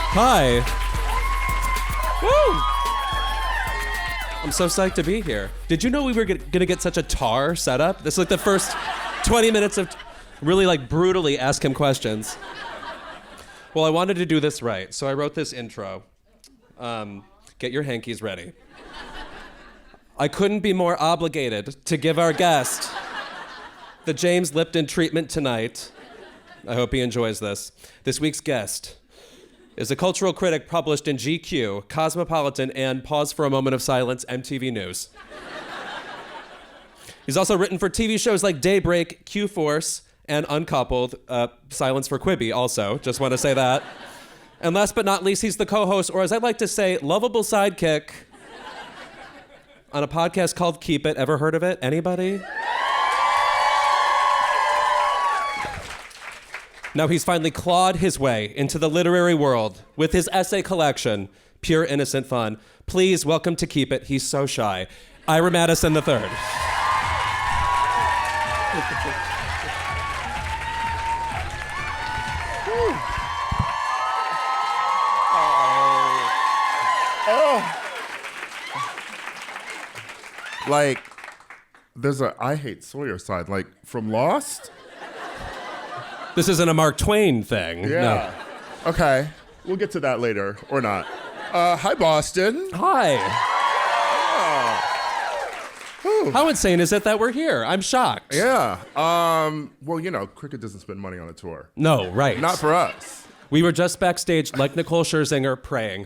Hi. Woo! I'm so psyched to be here. Did you know we were gonna get such a tar setup? This is like the first 20 minutes of really like brutally ask him questions. Well, I wanted to do this right, so I wrote this intro. Get your hankies ready. I couldn't be more obligated to give our guest the James Lipton treatment tonight. I hope he enjoys this. This week's guest is a cultural critic published in GQ, Cosmopolitan, and pause for a moment of silence, MTV News. He's also written for TV shows like Daybreak, Q-Force, and Uncoupled. Silence for Quibi also, just want to say that. And last but not least, he's the co-host, or as I like to say, lovable sidekick on a podcast called Keep It. Ever heard of it? Anybody? Now he's finally clawed his way into the literary world with his essay collection, Pure Innocent Fun. Please welcome to Keep It, he's so shy, Ira Madison III. Like, there's a I Hate Sawyer side, like from Lost? This isn't a Mark Twain thing. Yeah. No. Okay, we'll get to that later, or not. Hi, Boston. Hi. Oh. How insane is it that we're here? I'm shocked. Yeah. Well, you know, cricket doesn't spend money on a tour. No, right. Not for us. We were just backstage like Nicole Scherzinger praying.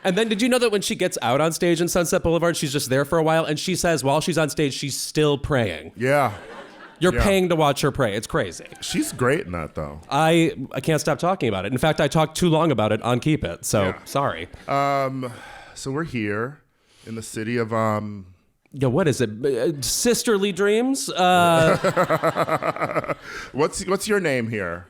And then did you know that when she gets out on stage in Sunset Boulevard, she's just there for a while, and she says while she's on stage, she's still praying. Yeah. You're paying to watch her pray. It's crazy. She's great in that, though. I can't stop talking about it. In fact, I talked too long about it on Keep It, so sorry. So we're here in the city of... Yeah, what is it? Sisterly Dreams? What's your name here?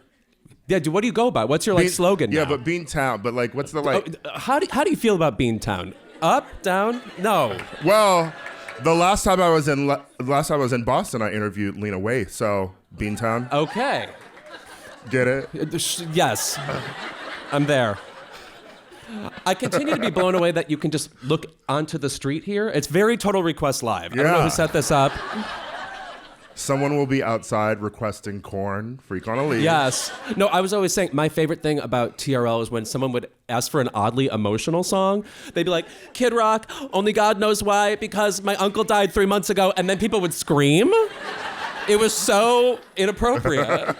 Yeah, what do you go by? What's your slogan Yeah, now? but Beantown, but like, what's the like... How do you feel about Beantown? Up, down? No. Well, the last time I was in Boston, I interviewed Lena Waithe, so Beantown. Okay. Get it? Yes. I'm there. I continue to be blown away that you can just look onto the street here. It's very Total Request Live. Yeah. I don't know who set this up. Someone will be outside requesting corn, freak on a leash. Yes. No, I was always saying my favorite thing about TRL is when someone would ask for an oddly emotional song. They'd be like, Kid Rock, Only God Knows Why, because my uncle died 3 months ago, and then people would scream. It was so inappropriate.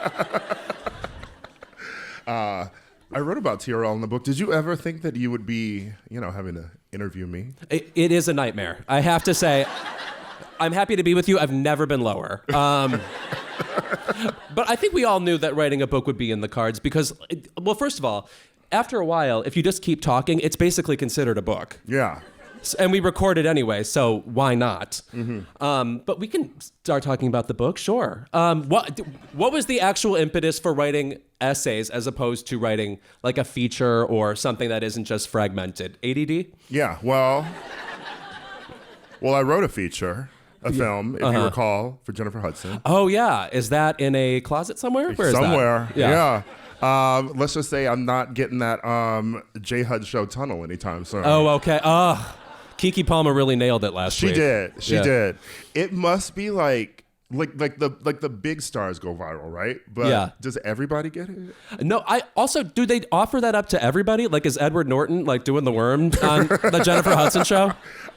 I wrote about TRL in the book. Did you ever think that you would be, having to interview me? It is a nightmare. I have to say, I'm happy to be with you. I've never been lower. But I think we all knew that writing a book would be in the cards because, well, first of all, after a while, if you just keep talking, it's basically considered a book. Yeah. And we record it anyway, so why not? Mm-hmm. But we can start talking about the book, sure. What was the actual impetus for writing essays as opposed to writing like a feature or something that isn't just fragmented? ADD? Yeah, well, I wrote a feature. A film, if you recall, for Jennifer Hudson. Oh, yeah. Is that in a closet somewhere? Where is somewhere, that? Yeah. Let's just say I'm not getting that J. Hud Show tunnel anytime soon. Oh, okay. Keke Palmer really nailed it last week. She did. It must be like the big stars go viral, right? But does everybody get it? No, do they offer that up to everybody? Like, is Edward Norton like doing the worm on the Jennifer Hudson show?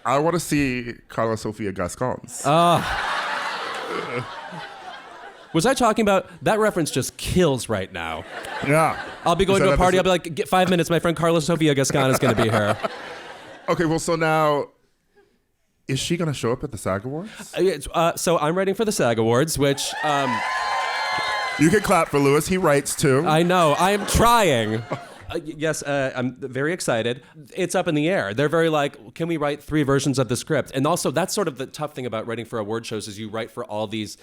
I want to see Karla Sofía Gascón. Was I talking about that reference? Just kills right now. Yeah. I'll be going to a party. I'll be like, get 5 minutes. My friend Karla Sofía Gascón is going to be here. Okay, well, so now, is she going to show up at the SAG Awards? So I'm writing for the SAG Awards, which... You can clap for Lewis. He writes, too. I know. I am trying. Yes, I'm very excited. It's up in the air. They're very like, can we write 3 versions of the script? And also, that's sort of the tough thing about writing for award shows is you write for all these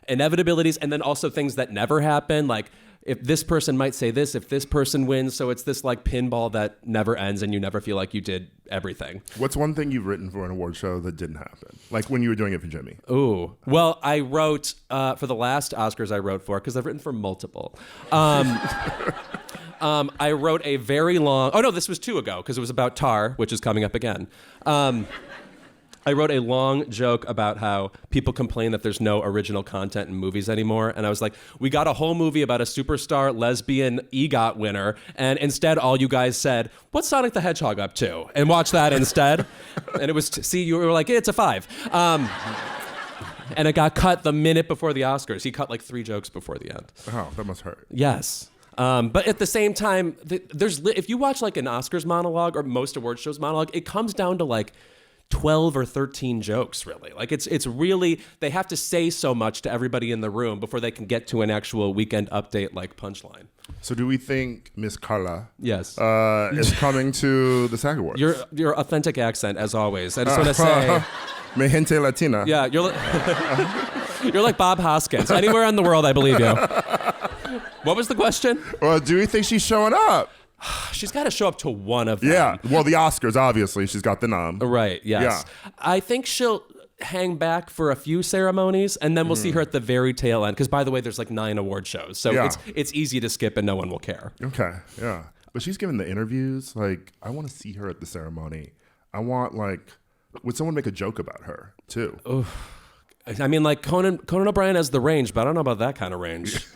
inevitabilities and then also things that never happen. Like, if this person might say this, if this person wins. So it's this like pinball that never ends and you never feel like you did everything. What's one thing you've written for an award show that didn't happen? Like when you were doing it for Jimmy? Ooh. Well, I wrote for the last Oscars I wrote for, because I've written for multiple. I wrote a very long... Oh, no, this was 2 ago, because it was about Tar, which is coming up again. I wrote a long joke about how people complain that there's no original content in movies anymore. And I was like, we got a whole movie about a superstar lesbian EGOT winner. And instead, all you guys said, what's Sonic the Hedgehog up to? And watch that instead. And it was, you were like, it's a 5. And it got cut the minute before the Oscars. He cut like 3 jokes before the end. Oh, that must hurt. Yes. But at the same time, if you watch like an Oscars monologue or most award shows monologue, it comes down to like 12 or 13 jokes, really. Like it's really, they have to say so much to everybody in the room before they can get to an actual Weekend Update like punchline. So do we think Miss Karla yes. Is coming to the SAG Awards? Your authentic accent, as always. I just want to say... Me gente latina. Yeah, you're like Bob Hoskins. Anywhere in the world, I believe you. What was the question? Well, do we think she's showing up? She's got to show up to one of them. Yeah. Well, the Oscars, obviously. She's got the nom. Right, yes. Yeah. I think she'll hang back for a few ceremonies, and then we'll see her at the very tail end. Because, by the way, there's like 9 award shows. So it's easy to skip and no one will care. Okay, yeah. But she's giving the interviews. Like, I want to see her at the ceremony. I want, like, would someone make a joke about her, too? Oof. I mean, like, Conan O'Brien has the range, but I don't know about that kind of range.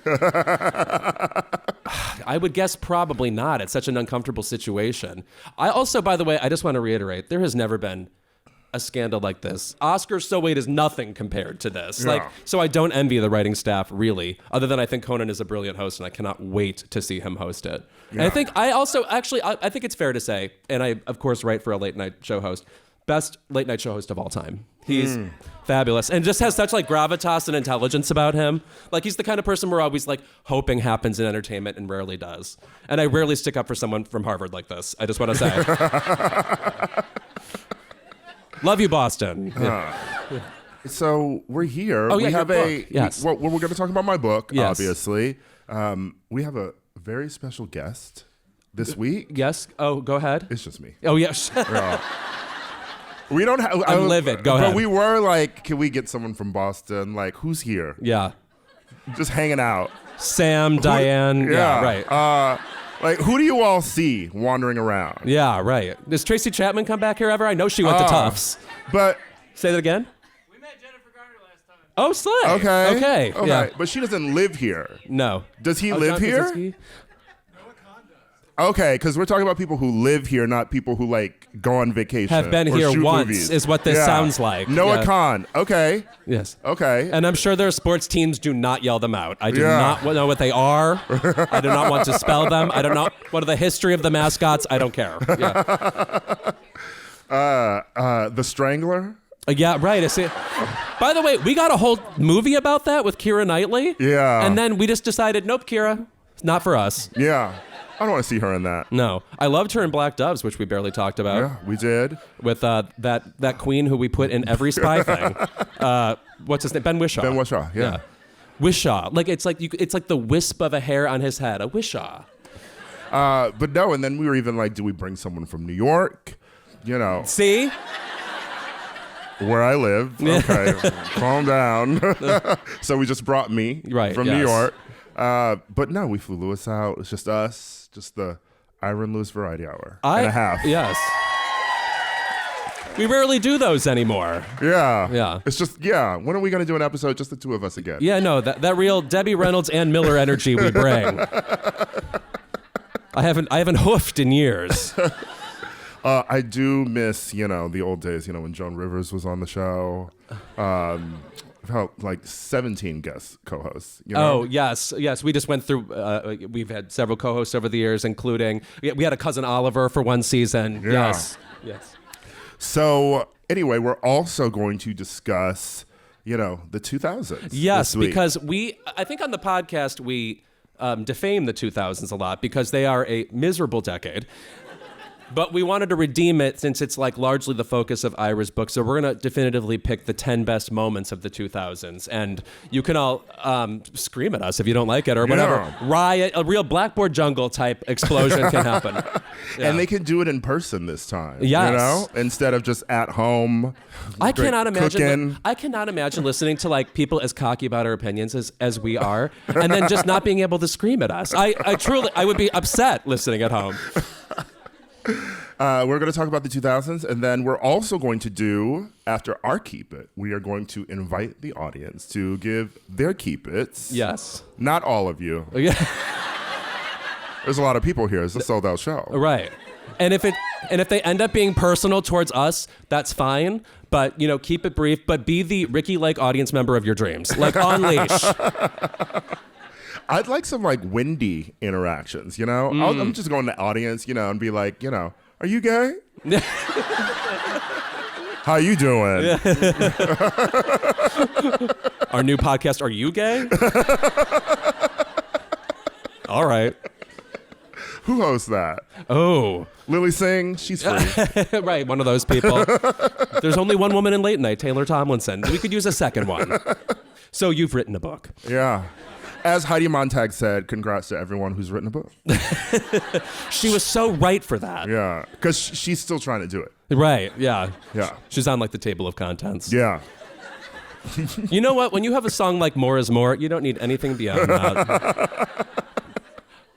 I would guess probably not. It's such an uncomfortable situation. I also, by the way, I just want to reiterate, there has never been a scandal like this. Oscars So Wait is nothing compared to this. Yeah. Like, so I don't envy the writing staff, really, other than I think Conan is a brilliant host, and I cannot wait to see him host it. Yeah. And I think I think it's fair to say, and I, of course, write for a late night show host, best late night show host of all time. He's fabulous and just has such like gravitas and intelligence about him. Like he's the kind of person we're always like hoping happens in entertainment and rarely does. And I rarely stick up for someone from Harvard like this. I just want to say. Love you, Boston. So we're here. Oh, yeah, we have book. Yes. We're going to talk about my book, yes. obviously. We have a very special guest this week. Yes. Oh, go ahead. It's just me. Oh, yes. We don't have. I'm livid. Go ahead. But we were like, can we get someone from Boston? Like, who's here? Yeah. Just hanging out. Sam, Diane. Yeah, right. Like, who do you all see wandering around? Yeah, right. Does Tracy Chapman come back here ever? I know she went to Tufts. But say that again. We met Jennifer Garner last time. Oh, slay. Okay. Yeah. But she doesn't live here. No. Does he live John here? Krasinski? Okay, because we're talking about people who live here, not people who like go on vacation. Have been or here shoot once, movies. is what this sounds like. Noah Khan. Okay. Yes. Okay. And I'm sure their sports teams do not yell them out. I do not know what they are. I do not want to spell them. I don't know what are the history of the mascots. I don't care. Yeah. The Strangler. Yeah, right. By the way, we got a whole movie about that with Keira Knightley. Yeah. And then we just decided, nope, Keira, not for us. Yeah. I don't want to see her in that. No. I loved her in Black Doves, which we barely talked about. Yeah, we did. With that queen who we put in every spy thing. What's his name? Ben Whishaw. Ben Whishaw, yeah. Whishaw. Like it's like the wisp of a hair on his head. A Whishaw. But no, and then we were even like, do we bring someone from New York? You know. See? Where I live. Okay. Calm down. So we just brought me from New York. But no, we flew Lewis out. It's just us. Just the Ira and Louis Variety Hour and a half. Yes. We rarely do those anymore. Yeah. Yeah. It's just, when are we going to do an episode, just the two of us again? Yeah, no, that real Debbie Reynolds and Miller energy we bring. I haven't hoofed in years. I do miss, the old days, when Joan Rivers was on the show. Like 17 guest co-hosts. Oh, yes. We just went through, we've had several co-hosts over the years, including, we had a cousin Oliver for one season. Yeah. Yes. So anyway, we're also going to discuss, the 2000s. Yes, because I think on the podcast, we defame the 2000s a lot because they are a miserable decade. But we wanted to redeem it since it's like largely the focus of Ira's book. So we're going to definitively pick the 10 best moments of the 2000s. And you can all scream at us if you don't like it or whatever. Yeah. Riot, a real Blackboard Jungle type explosion can happen. Yeah. And they can do it in person this time. Yes. You know? Instead of just at home. I cannot imagine. Cooking. I cannot imagine listening to like people as cocky about our opinions as we are, and then just not being able to scream at us. I truly would be upset listening at home. We're going to talk about the 2000s, and then we're also going to do, after our Keep It, we are going to invite the audience to give their Keep It's. Yes. Not all of you. Yeah. There's a lot of people here. It's a sold-out show. Right. And if they end up being personal towards us, that's fine. But, you know, keep it brief, but be the Ricky Lake audience member of your dreams. Like, on leash. I'd like some, like, windy interactions, you know? I'm just going to the audience, you know, and be like, you know, are you gay? How you doing? Yeah. Our new podcast, Are You Gay? All right. Who hosts that? Oh. Lily Singh, she's free. Right, one of those people. There's only one woman in late night, Taylor Tomlinson. We could use a second one. So you've written a book. Yeah. As Heidi Montag said, congrats to everyone who's written a book. She was so right for that. Yeah, because she's still trying to do it. Right, yeah. Yeah. She's on like the table of contents. Yeah. You know what? When you have a song like More is More, you don't need anything beyond that.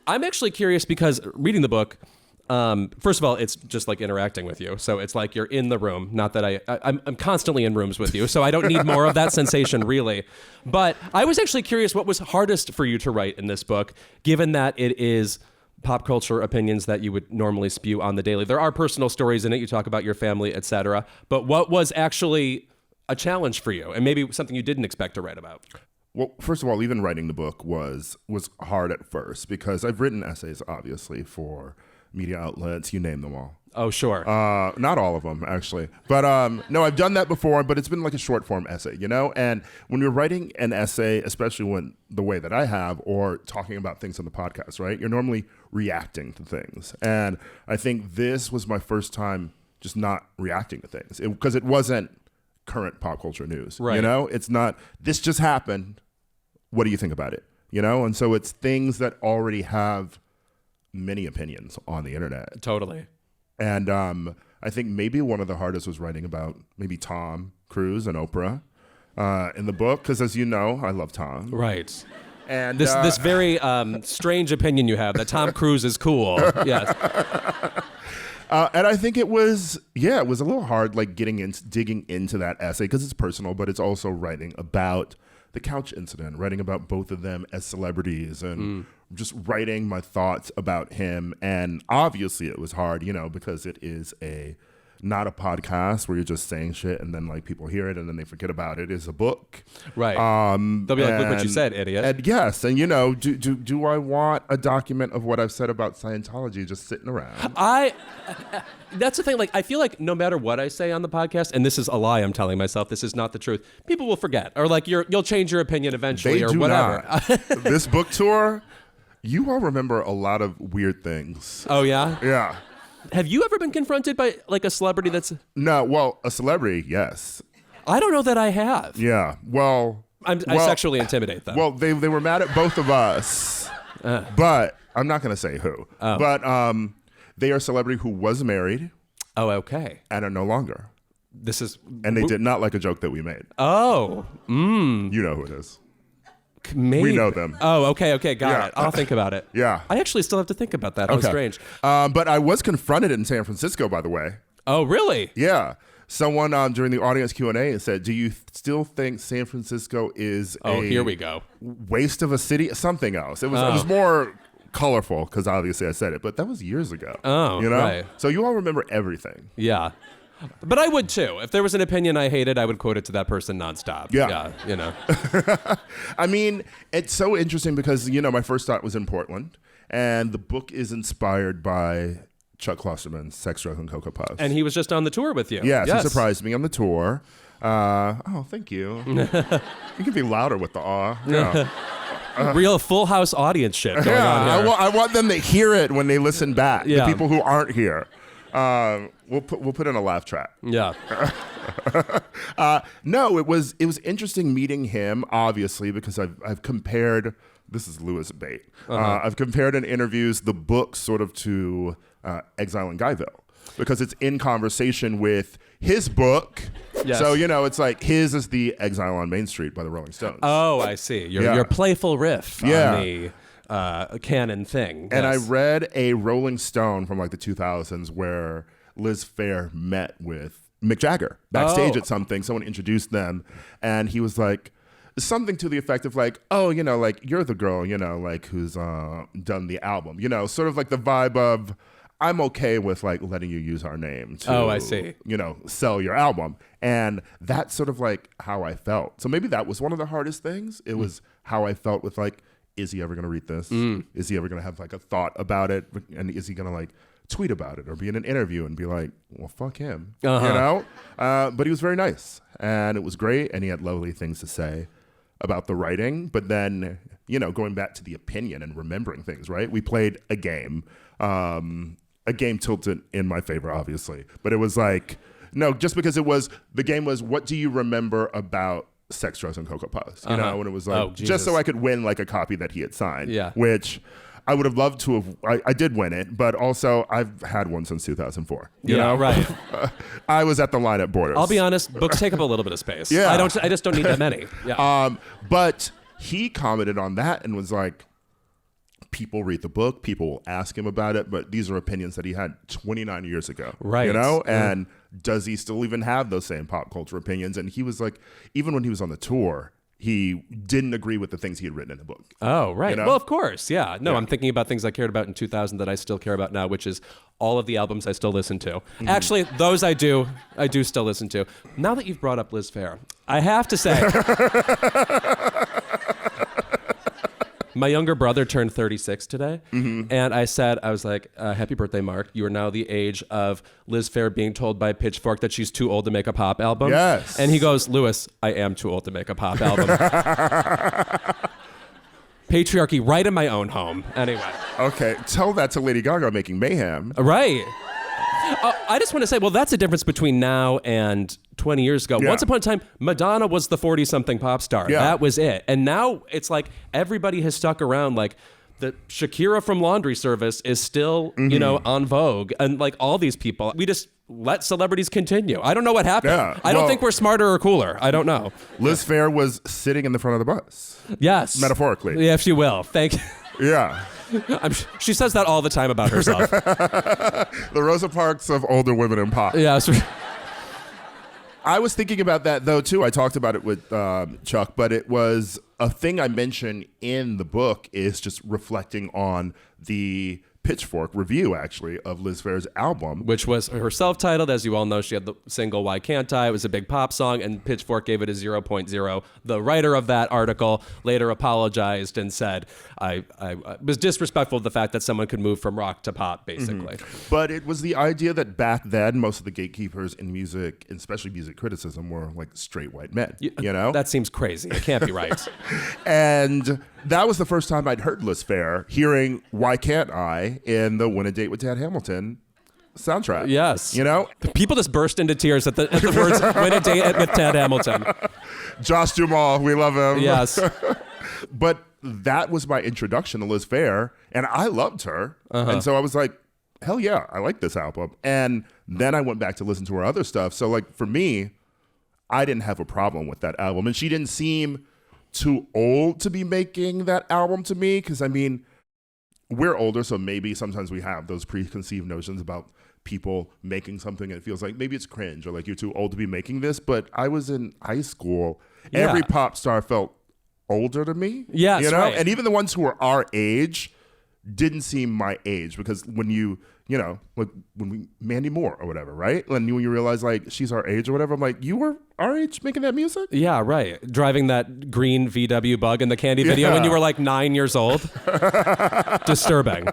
I'm actually curious because reading the book, first of all, it's just like interacting with you. So it's like you're in the room. Not that I'm constantly in rooms with you, so I don't need more of that sensation, really. But I was actually curious what was hardest for you to write in this book, given that it is pop culture opinions that you would normally spew on the daily. There are personal stories in it. You talk about your family, etc. But what was actually a challenge for you, and maybe something you didn't expect to write about? Well, first of all, even writing the book was hard at first because I've written essays, obviously, for media outlets, you name them all. Oh, sure. Not all of them, actually. But no, I've done that before, but it's been like a short form essay, you know? And when you're writing an essay, especially when the way that I have, or talking about things on the podcast, right? You're normally reacting to things. And I think this was my first time just not reacting to things because it wasn't current pop culture news, right. You know? It's not, this just happened. What do you think about it? You know? And so it's things that already have many opinions on the internet. Totally. And I think maybe one of the hardest was writing about maybe Tom Cruise and Oprah in the book, because as you know, I love Tom. Right. And this very strange opinion you have that Tom Cruise is cool. Yes. And I think it was a little hard, like digging into that essay because it's personal, but it's also writing about the couch incident, writing about both of them as celebrities and just writing my thoughts about him. And obviously it was hard, you know, because it is not a podcast where you're just saying shit and then like people hear it and then they forget about it. It's a book. Right. They'll be like, look what you said, idiot. And yes. And you know, do I want a document of what I've said about Scientology just sitting around? That's the thing. Like, I feel like no matter what I say on the podcast, and this is a lie I'm telling myself, this is not the truth, people will forget. Or like you'll change your opinion eventually They or do whatever. Not. This book tour, you all remember a lot of weird things. Oh, yeah? Yeah. Have you ever been confronted by like a celebrity that's... No, well, a celebrity, yes. I don't know that I have. Yeah, well... I sexually intimidate them. Well, they were mad at both of us, but I'm not going to say who. Oh. But they are a celebrity who was married. Oh, okay. And are no longer. And they did not like a joke that we made. Oh. You know who it is. Maybe. We know them. Oh, okay, got it. I'll think about it. Yeah. I actually still have to think about that. How strange. But I was confronted in San Francisco, by the way. Oh, really? Yeah. Someone during the audience Q&A said, do you still think San Francisco is here we go. Waste of a city? Something else. It was more colorful because obviously I said it, but that was years ago. Oh, you know? Right. So you all remember everything. Yeah. But I would too. If there was an opinion I hated, I would quote it to that person nonstop. Yeah. You know. I mean, it's so interesting because, you know, my first thought was in Portland, and the book is inspired by Chuck Klosterman's Sex, Drugs, and Cocoa Puffs. And he was just on the tour with you. Yes. He surprised me on the tour. Thank you. You can be louder with the awe. Yeah. Real Full House audience shit going on here. I want them to hear it when they listen back, the people who aren't here. We'll put in a laugh track. Yeah. No, it was interesting meeting him, obviously, because I've compared. This is Louis bait. I've compared in interviews the book sort of to Exile in Guyville, because it's in conversation with his book. Yes. So, it's like his is the Exile on Main Street by the Rolling Stones. Oh, I see. Your playful riff on the canon thing. And I read a Rolling Stone from like the 2000s where Liz Phair met with Mick Jagger backstage at something. Someone introduced them, and he was like, something to the effect of like, oh, like you're the girl, like who's done the album, sort of like the vibe of, I'm okay with like letting you use our name to, I see. Sell your album. And that's sort of like how I felt. So maybe that was one of the hardest things. It was how I felt with like, is he ever going to read this? Is he ever going to have like a thought about it? And is he going to like tweet about it or be in an interview and be like, well, fuck him, But he was very nice and it was great. And he had lovely things to say about the writing. But then, going back to the opinion and remembering things, right? We played a game tilted in my favor, obviously. But it was like, no, just because the game was, what do you remember about Sex, Drugs, and Cocoa Puffs? And it was like, just so I could win like a copy that he had signed, which I would have loved to have. I did win it, but also I've had one since 2004. You know? Right. I was at the line at Borders. I'll be honest, books take up a little bit of space. Yeah. I just don't need that many. Yeah. But he commented on that and was like, people read the book, people will ask him about it, but these are opinions that he had 29 years ago. Right. And does he still even have those same pop culture opinions? And he was like, even when he was on the tour, he didn't agree with the things he had written in the book. Oh, right. Well, of course. Yeah. No, I'm thinking about things I cared about in 2000 that I still care about now, which is all of the albums I still listen to. Actually, those I do still listen to. Now that you've brought up Liz Phair, I have to say, my younger brother turned 36 today, and I was like, happy birthday, Mark. You are now the age of Liz Phair being told by Pitchfork that she's too old to make a pop album. Yes. And he goes, Louis, I am too old to make a pop album. Patriarchy right in my own home. Anyway. Okay, tell that to Lady Gaga making Mayhem. Right. I just want to say, well, that's the difference between now and 20 years ago. Yeah. Once upon a time, Madonna was the 40-something pop star. Yeah. That was it. And now it's like everybody has stuck around. Like the Shakira from Laundry Service is still, on Vogue. And like all these people, we just let celebrities continue. I don't know what happened. Yeah. I don't think we're smarter or cooler. I don't know. Liz Phair was sitting in the front of the bus. Yes. Metaphorically. Yeah, if she will. Thank you. Yeah. She says that all the time about herself. The Rosa Parks of older women in pop. Yeah. I was thinking about that, though, too. I talked about it with Chuck, but it was a thing I mentioned in the book is just reflecting on the Pitchfork review, actually, of Liz Phair's album. Which was her self-titled. As you all know, she had the single Why Can't I? It was a big pop song, and Pitchfork gave it a 0.0. The writer of that article later apologized and said, I was disrespectful of the fact that someone could move from rock to pop, basically. But it was the idea that back then, most of the gatekeepers in music, and especially music criticism, were like straight white men, That seems crazy. It can't be right. And that was the first time I'd heard Liz Phair hearing Why Can't I in the Win a Date with Tad Hamilton soundtrack. Yes. People just burst into tears at the words Win a Date with Tad Hamilton. Josh Duhamel, we love him. Yes. But that was my introduction to Liz Phair, and I loved her. And so I was like, hell yeah, I like this album. And then I went back to listen to her other stuff. So like for me, I didn't have a problem with that album. And she didn't seem too old to be making that album to me, because I mean, we're older, so maybe sometimes we have those preconceived notions about people making something and it feels like maybe it's cringe or like you're too old to be making this. But I was in high school. Yeah. Every pop star felt older to me. Yeah, right. And even the ones who were our age didn't seem my age, because when like when Mandy Moore or whatever, right? When you realize like she's our age or whatever, I'm like, you were our age making that music? Yeah, right. Driving that green VW Bug in the Candy video when you were like 9 years old. Disturbing.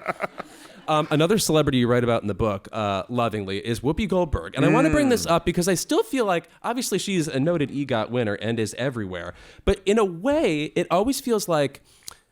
Another celebrity you write about in the book, lovingly, is Whoopi Goldberg. And I want to bring this up because I still feel like, obviously she's a noted EGOT winner and is everywhere. But in a way, it always feels like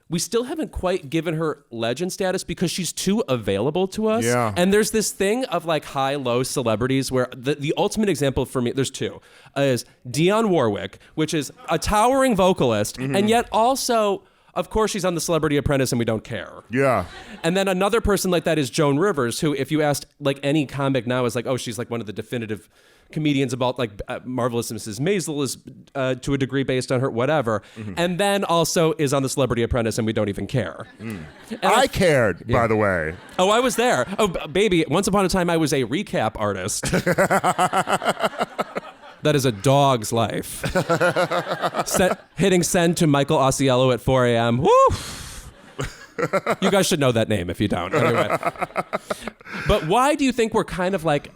we still haven't quite given her legend status because she's too available to us. Yeah. And there's this thing of like high-low celebrities where the ultimate example for me, there's two, is Dionne Warwick, which is a towering vocalist, and yet also, of course, she's on The Celebrity Apprentice and we don't care. Yeah. And then another person like that is Joan Rivers, who if you asked like any comic now is like, oh, she's like one of the definitive comedians about like Marvelous Mrs. Maisel is to a degree based on her, whatever. And then also is on The Celebrity Apprentice and we don't even care. I cared, by the way. Oh, I was there. Oh, baby, once upon a time I was a recap artist. That is a dog's life. Hitting send to Michael Ausiello at 4 a.m. Woo! You guys should know that name if you don't. Anyway. But why do you think we're kind of like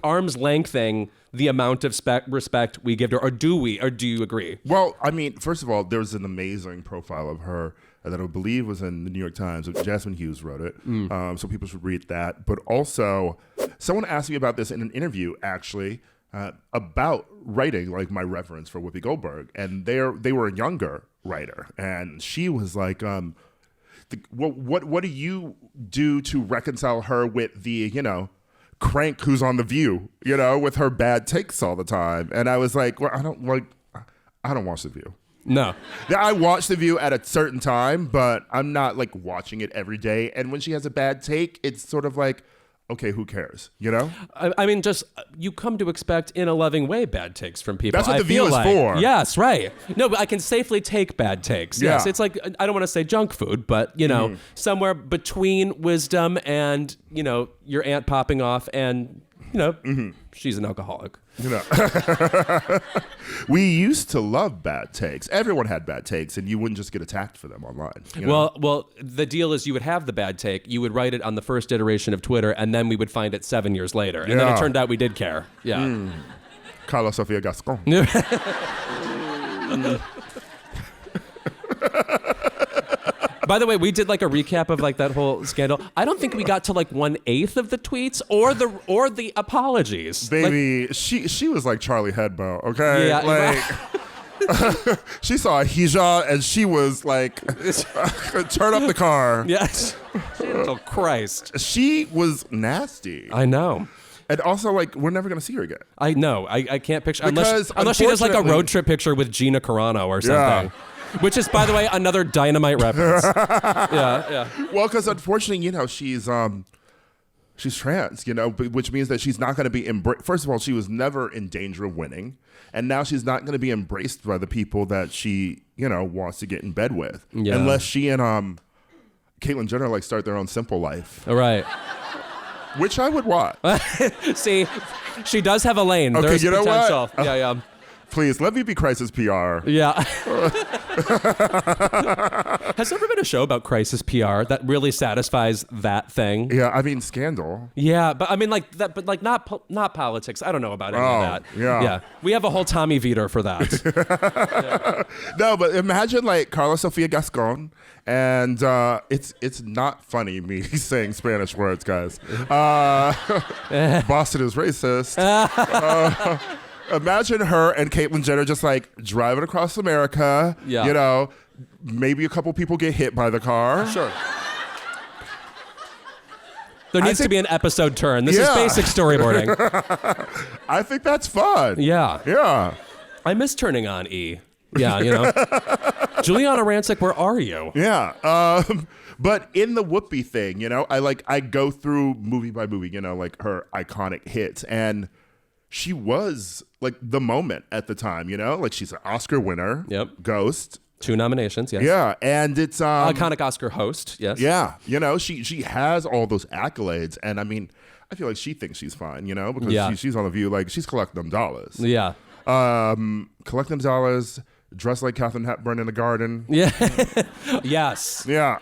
arm's lengthing the amount of respect we give to her? Or do we? Or do you agree? Well, I mean, first of all, there's an amazing profile of her that I believe was in the New York Times. Jasmine Hughes wrote it, so people should read that. But also, someone asked me about this in an interview, actually, about writing, like my reference for Whoopi Goldberg. And they were a younger writer. And she was like, what do you do to reconcile her with the, crank who's on The View, with her bad takes all the time? And I was like, well, I don't watch The View. No. I watch The View at a certain time, but I'm not like watching it every day. And when she has a bad take, it's sort of like, okay, who cares? I mean, just you come to expect in a loving way bad takes from people. That's what The View is for. Yes, right. No, but I can safely take bad takes. Yeah. Yes, it's like, I don't want to say junk food, but, somewhere between wisdom and, your aunt popping off and, she's an alcoholic. We used to love bad takes. Everyone had bad takes, and you wouldn't just get attacked for them online. Well, the deal is you would have the bad take, you would write it on the first iteration of Twitter, and then we would find it 7 years later. And then it turned out we did care. Yeah. Karla Sofía Gascón. By the way, we did like a recap of like that whole scandal. I don't think we got to like 1/8 of the tweets or the apologies. Baby, she was like Charlie Hebdo, okay? Yeah, like she saw a hijab and she was like, turn up the car. Yes. Oh Christ. She was nasty. I know. And also, like, we're never going to see her again. I know. I can't picture because unless she does like a road trip picture with Gina Carano or something. Yeah. Which is, by the way, another Dynamite reference. Yeah. Well, because unfortunately, she's trans, which means that she's not going to be embraced. First of all, she was never in danger of winning, and now she's not going to be embraced by the people that she, wants to get in bed with, unless she and Caitlyn Jenner like start their own Simple Life. All right. Which I would watch. See, she does have a lane. Okay, there's you know potential. what? Yeah. Please, let me be Crisis PR. Yeah. Has there ever been a show about crisis PR that really satisfies that thing? Yeah, I mean, Scandal. Yeah, but I mean, like that, but like not politics. I don't know about any of that. Yeah. We have a whole Tommy Vietor for that. Yeah. No, but imagine like Karla Sofía Gascón, and it's not funny me saying Spanish words, guys. Boston is racist. Imagine her and Caitlyn Jenner just like driving across America. Yeah. Maybe a couple people get hit by the car. Sure. There needs to be an episode turn. This is basic storyboarding. I think that's fun. Yeah. Yeah. I miss turning on E. Yeah, Juliana Rancic, where are you? Yeah. But in the Whoopi thing, I go through movie by movie, like her iconic hits, and she was like the moment at the time, like she's an Oscar winner. Yep. Ghost. 2 nominations, yes. Yeah, and it's iconic Oscar host, yes. Yeah, she has all those accolades, and I mean, I feel like she thinks she's fine, because she's on The View, like she's collecting them dollars. Yeah. Collecting dollars, dressed like Katharine Hepburn in the garden. Yeah. Yes. Yeah.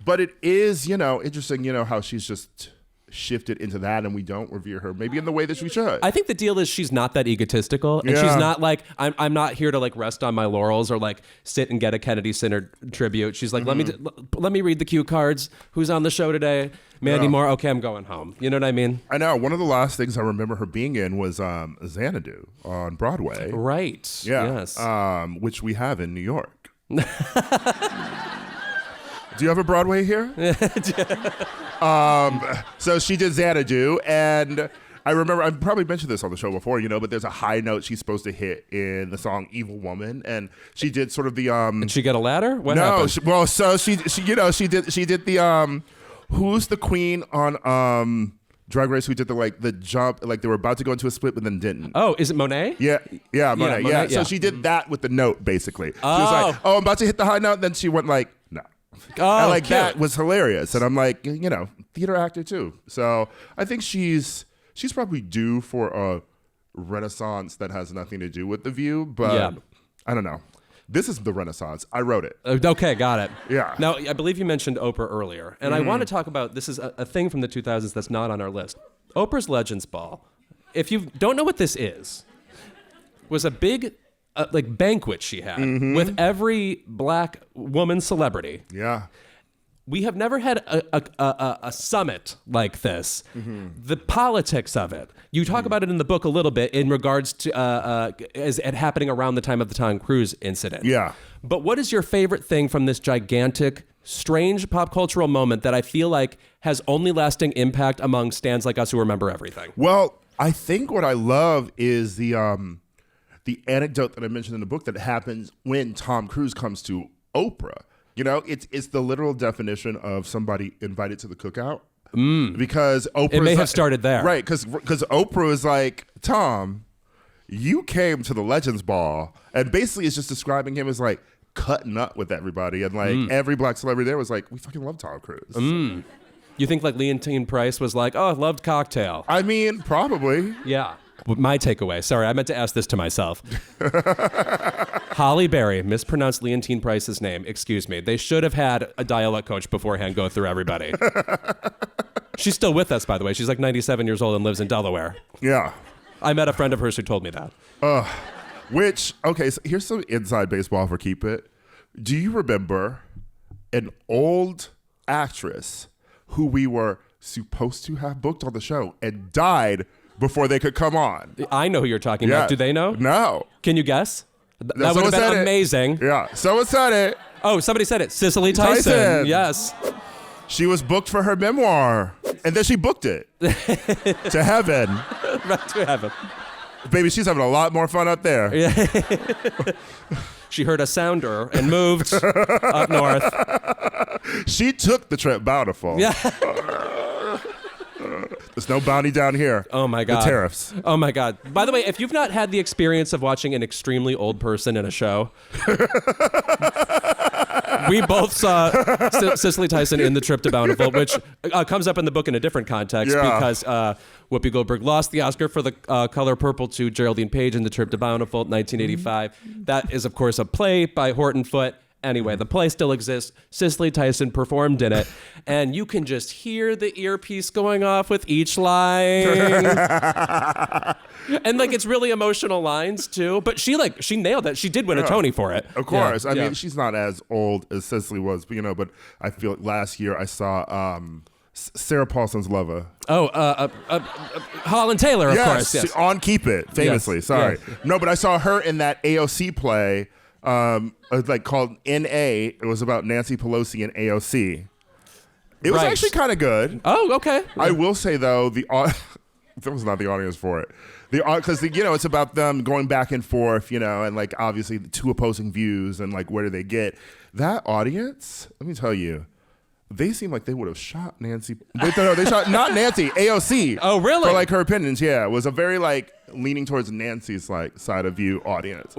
But it is, interesting, how she's just shifted into that, and we don't revere her maybe in the way that we should. I think the deal is she's not that egotistical, and she's not like, I'm not here to like rest on my laurels or like sit and get a Kennedy Center tribute. She's like, let me read the cue cards. Who's on the show today? Mandy Moore. Okay, I'm going home. You know what I mean? I know. One of the last things I remember her being in was Xanadu on Broadway. Right. Yeah. Yes. Which we have in New York. Do you have a Broadway here? So she did Xanadu, and I remember, I probably mentioned this on the show before, but there's a high note she's supposed to hit in the song "Evil Woman," and she did sort of the. Did she get a ladder? What no, happened? So she did the who's the queen on Drag Race who did the jump, like they were about to go into a split but then didn't. Oh, is it Monet? Yeah, Monet. Yeah. So she did that with the note basically. She was like, "Oh, I'm about to hit the high note," then she went like, "No." Oh, and that was hilarious, and I'm like, theater actor too. So I think she's probably due for a renaissance that has nothing to do with The View, but I don't know. This is the renaissance. I wrote it. Okay, got it. Yeah. Now, I believe you mentioned Oprah earlier, and I want to talk about, this is a thing from the 2000s that's not on our list. Oprah's Legends Ball, if you don't know what this is, was a big banquet she had with every black woman celebrity. Yeah. We have never had a summit like this. The politics of it. You talk about it in the book a little bit in regards to as it happening around the time of the Tom Cruise incident. Yeah. But what is your favorite thing from this gigantic, strange pop cultural moment that I feel like has only lasting impact among stans like us who remember everything? Well, I think what I love is the anecdote that I mentioned in the book that happens when Tom Cruise comes to Oprah. It's the literal definition of somebody invited to the cookout. Because Oprah, it may have started there, right? Because Oprah is like, Tom, you came to the Legends Ball, and basically it's just describing him as like cutting up with everybody, and like every black celebrity there was like, we fucking love Tom Cruise. You think like Leontine Price was like, oh, I loved Cocktail? I mean, probably. Yeah. My takeaway. Sorry, I meant to ask this to myself. Holly Berry mispronounced Leontine Price's name. Excuse me. They should have had a dialect coach beforehand go through everybody. She's still with us, by the way. She's like 97 years old and lives in Delaware. Yeah. I met a friend of hers who told me that. Okay, so here's some inside baseball for Keep It. Do you remember an old actress who we were supposed to have booked on the show and died before they could come on? I know who you're talking about. Do they know? No. Can you guess? That would have been amazing. Yeah, someone said it. Oh, somebody said it. Cicely Tyson. Yes. She was booked for her memoir, and then she booked it to heaven. Right to heaven. Baby, she's having a lot more fun up there. Yeah. She heard a sounder and moved up north. She took the trip bountiful. Yeah. There's no bounty down here. Oh my God. The tariffs. Oh my God. By the way, if you've not had the experience of watching an extremely old person in a show, we both saw Cicely Tyson in The Trip to Bountiful, which comes up in the book in a different context because Whoopi Goldberg lost the Oscar for The Color Purple to Geraldine Page in The Trip to Bountiful, 1985. That is, of course, a play by Horton Foote. Anyway, the play still exists. Cicely Tyson performed in it, and you can just hear the earpiece going off with each line. And like it's really emotional lines too. But she nailed that. She did win a Tony for it. Of course. I mean, she's not as old as Cicely was, but I feel like last year I saw Sarah Paulson's lover. Oh, Holland Taylor, of course. Yes. On Keep It, famously. Yes. Sorry. Yes. No, but I saw her in that AOC play. Called N.A. It was about Nancy Pelosi and AOC. It was actually kind of good. Oh, okay. I will say though, that was not the audience for it. Because it's about them going back and forth, and like obviously the two opposing views and like where do they get that audience? Let me tell you, they seem like they would have shot Nancy. They shot not Nancy, AOC. Oh, really? For like her opinions. Yeah, it was a very like leaning towards Nancy's like side of view audience.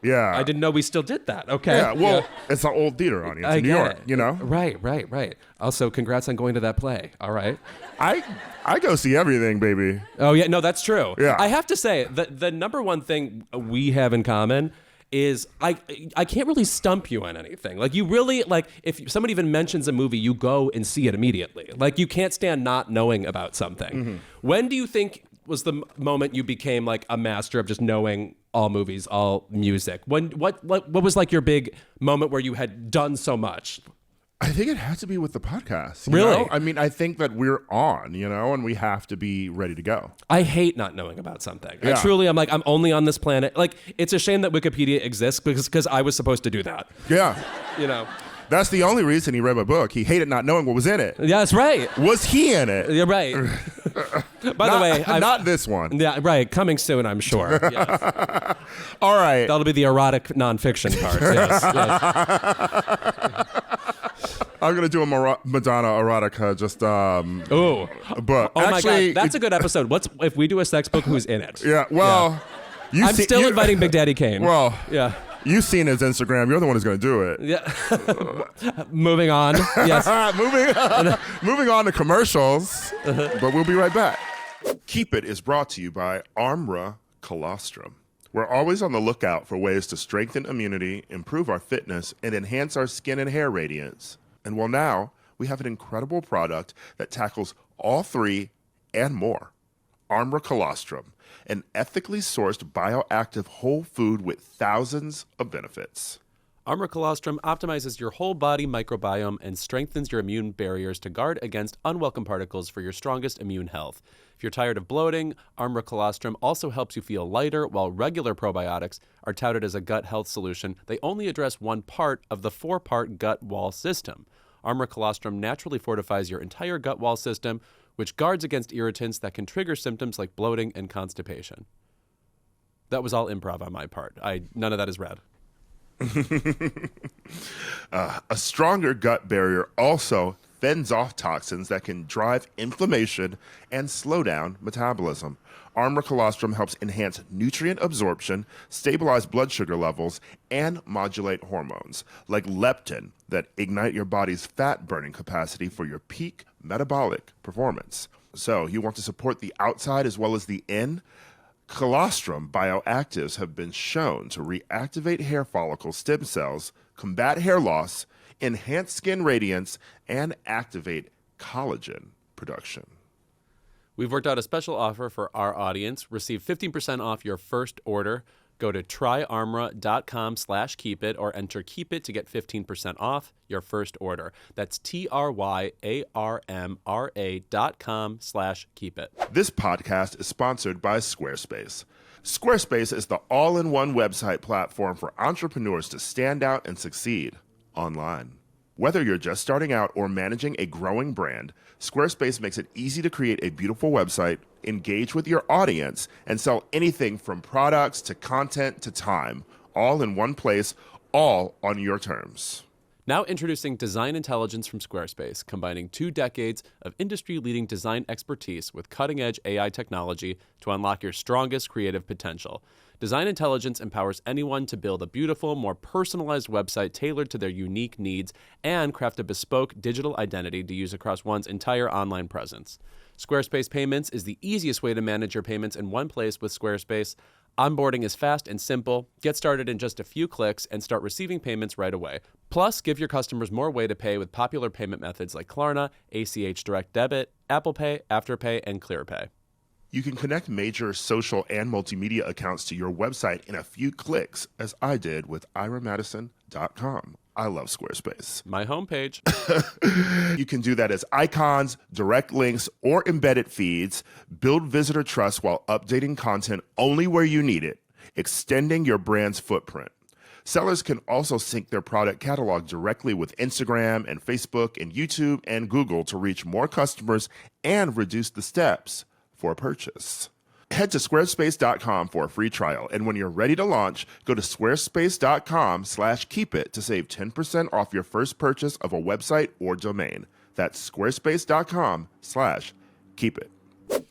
Yeah. I didn't know we still did that. Okay. Yeah, well, it's an old theater audience in New York, Right. Also, congrats on going to that play. All right. I go see everything, baby. Oh, yeah. No, that's true. Yeah. I have to say, the number one thing we have in common is I can't really stump you on anything. Like, you really, like, if somebody even mentions a movie, you go and see it immediately. Like, you can't stand not knowing about something. Mm-hmm. When do you think was the moment you became like a master of just knowing all movies, all music? What was like your big moment where you had done so much? I think it has to be with the podcast. Really? Know? I mean, I think that we're on, and we have to be ready to go. I hate not knowing about something. Yeah. I'm only on this planet. Like, it's a shame that Wikipedia exists because I was supposed to do that. Yeah. That's the only reason he read my book. He hated not knowing what was in it. Yeah, that's right. Was he in it? You're right. By the way, not this one. Yeah, right. Coming soon, I'm sure. Yes. All right. That'll be the erotic nonfiction parts. Yes. I'm gonna do a Madonna erotica. Just Ooh. But actually, my God, that's a good episode. What's if we do a sex book? Who's in it? Yeah. Well, yeah. I'm still inviting Big Daddy Kane. Well. Yeah. You've seen his Instagram. You're the one who's going to do it. Yeah. Moving on. Yes. Moving on to commercials. But we'll be right back. Keep It is brought to you by Armra Colostrum. We're always on the lookout for ways to strengthen immunity, improve our fitness, and enhance our skin and hair radiance. And well, now we have an incredible product that tackles all three and more. Armra Colostrum, an ethically sourced bioactive whole food with thousands of benefits. Armra Colostrum optimizes your whole body microbiome and strengthens your immune barriers to guard against unwelcome particles for your strongest immune health. If you're tired of bloating, Armra Colostrum also helps you feel lighter, while regular probiotics are touted as a gut health solution. They only address one part of the 4-part gut wall system. Armra Colostrum naturally fortifies your entire gut wall system, which guards against irritants that can trigger symptoms like bloating and constipation. That was all improv on my part. None of that is read. A stronger gut barrier also fends off toxins that can drive inflammation and slow down metabolism. Armra Colostrum helps enhance nutrient absorption, stabilize blood sugar levels, and modulate hormones like leptin that ignite your body's fat-burning capacity for your peak metabolic performance. So, you want to support the outside as well as the in? Colostrum bioactives have been shown to reactivate hair follicle stem cells, combat hair loss, enhance skin radiance, and activate collagen production. We've worked out a special offer for our audience. Receive 15% off your first order. Go to tryarmra.com/keepit or enter keep it to get 15% off your first order. That's tryarmra.com/keepit. This podcast is sponsored by Squarespace. Squarespace is the all-in-one website platform for entrepreneurs to stand out and succeed online. Whether you're just starting out or managing a growing brand, Squarespace makes it easy to create a beautiful website, engage with your audience, and sell anything from products to content to time, all in one place, all on your terms. Now introducing Design Intelligence from Squarespace, combining 2 decades of industry-leading design expertise with cutting-edge AI technology to unlock your strongest creative potential. Design Intelligence empowers anyone to build a beautiful, more personalized website tailored to their unique needs and craft a bespoke digital identity to use across one's entire online presence. Squarespace Payments is the easiest way to manage your payments in one place with Squarespace. Onboarding is fast and simple. Get started in just a few clicks and start receiving payments right away. Plus, give your customers more way to pay with popular payment methods like Klarna, ACH Direct Debit, Apple Pay, Afterpay, and ClearPay. You can connect major social and multimedia accounts to your website in a few clicks, as I did with iramadison.com. I love Squarespace. My homepage. You can do that as icons, direct links, or embedded feeds. Build visitor trust while updating content only where you need it, extending your brand's footprint. Sellers can also sync their product catalog directly with Instagram and Facebook and YouTube and Google to reach more customers and reduce the steps for a purchase. Head to squarespace.com for a free trial, and when you're ready to launch, go to squarespace.com/keepit to save 10% off your first purchase of a website or domain. That's squarespace.com/keepit.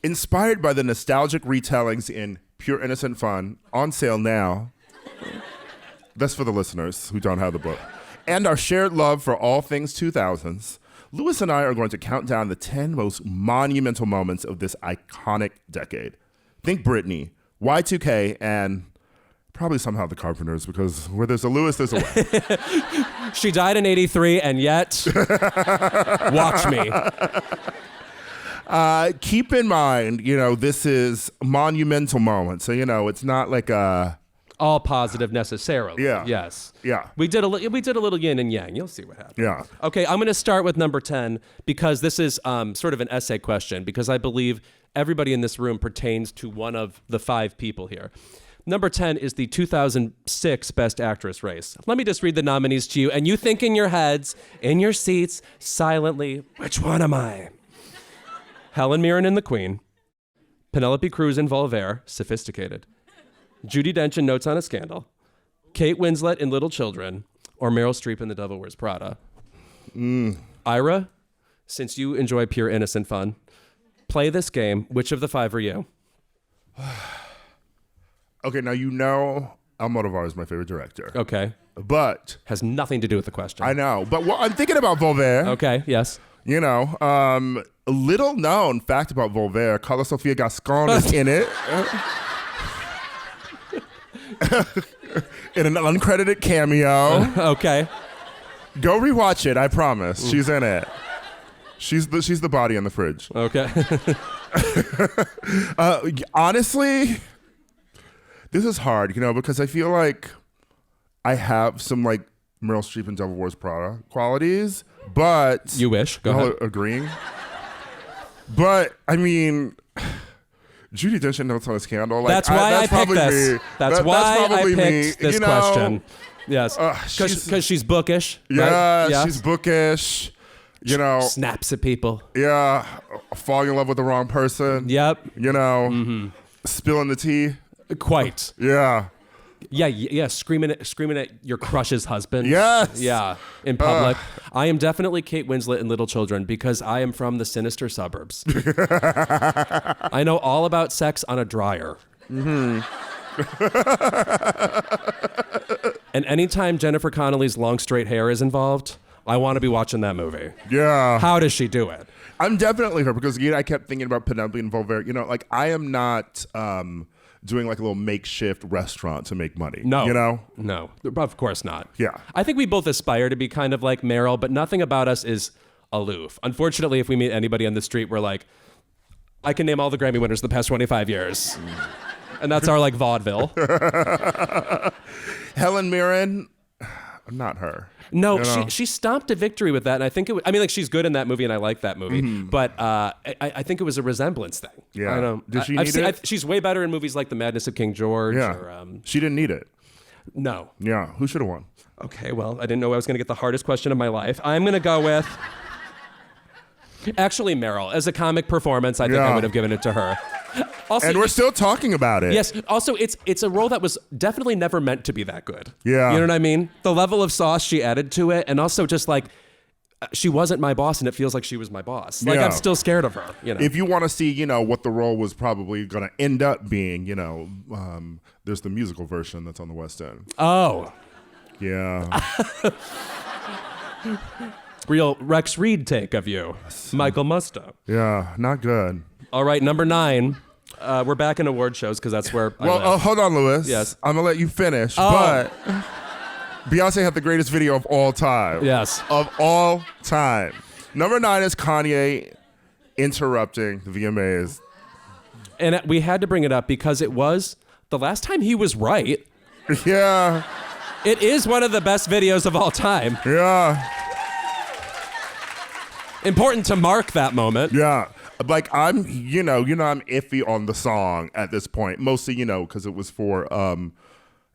Inspired by the nostalgic retellings in Pure Innocent Fun, on sale now. That's for the listeners who don't have the book. And our shared love for all things 2000s. Louis and I are going to count down the 10 most monumental moments of this iconic decade. Think Britney, Y2K, and probably somehow the Carpenters, because where there's a Louis, there's a way. She died in 83, and yet, watch me. Keep in mind, this is a monumental moment. So, it's not like a all positive necessarily. Yeah. Yes. Yeah. We did a little yin and yang. You'll see what happens. Yeah. Okay, I'm going to start with number 10 because this is sort of an essay question because I believe everybody in this room pertains to one of the 5 people here. Number 10 is the 2006 Best Actress race. Let me just read the nominees to you, and you think in your heads, in your seats, silently, which one am I? Helen Mirren in The Queen, Penelope Cruz in Voltaire, sophisticated, Judi Dench in Notes on a Scandal, Kate Winslet in Little Children, or Meryl Streep in The Devil Wears Prada. Ira, since you enjoy pure innocent fun, play this game. Which of the 5 are you? Okay, now Almodovar is my favorite director. Okay. But has nothing to do with the question. I know, but I'm thinking about Voltaire. Okay, yes. A little known fact about Voltaire, Karla Sofía Gascón is in it. In an uncredited cameo. Okay. Go rewatch it, I promise. She's in it. She's the body in the fridge. Okay. Honestly, this is hard, because I feel like I have some like Meryl Streep and Devil Wears Prada qualities, but you wish. Go ahead. Agreeing. But I mean, Judi Dench and Notes on a Scandal. That's why I picked this. Me. That's why I picked me. this question. Yes, because she's bookish. Yeah, right? Yes. She's bookish. Snaps at people. Yeah, falling in love with the wrong person. Yep. Spilling the tea. Quite. Yeah. Yeah. Screaming at your crush's husband. Yes. Yeah. In public. I am definitely Kate Winslet in Little Children because I am from the sinister suburbs. I know all about sex on a dryer. And anytime Jennifer Connelly's long straight hair is involved, I want to be watching that movie. Yeah. How does she do it? I'm definitely her because I kept thinking about Penelope and Voltaire. I am not doing like a little makeshift restaurant to make money. No. No, of course not. Yeah. I think we both aspire to be kind of like Meryl, but nothing about us is aloof. Unfortunately, if we meet anybody on the street, we're like, I can name all the Grammy winners the past 25 years. And that's our like vaudeville. Helen Mirren, not her. No, she stomped a victory with that, and I think she's good in that movie, and I like that movie. But I think it was a resemblance thing. Yeah. I don't know. Did she need it? She's way better in movies like The Madness of King George. Yeah. Or, she didn't need it. No. Yeah. Who should have won? Okay. Well, I didn't know I was going to get the hardest question of my life. I'm going to go with. Actually, Meryl. As a comic performance, I think I would have given it to her. Also, and we're still talking about it. Yes. Also, it's a role that was definitely never meant to be that good. Yeah. You know what I mean? The level of sauce she added to it, and also just like she wasn't my boss, and it feels like she was my boss. Like I'm still scared of her. If you want to see, what the role was probably going to end up being, there's the musical version that's on the West End. Oh. Yeah. Real Rex Reed take of you, Michael Musto. Yeah, not good. All right, number 9. We're back in award shows because that's where. Hold on, Louis. Yes, I'm gonna let you finish. But Beyonce had the greatest video of all time. Yes, of all time. Number 9 is Kanye interrupting the VMAs, and we had to bring it up because it was the last time he was right. Yeah, it is one of the best videos of all time. Yeah. Important to mark that moment. Yeah. Like I'm iffy on the song at this point, mostly, because it was for,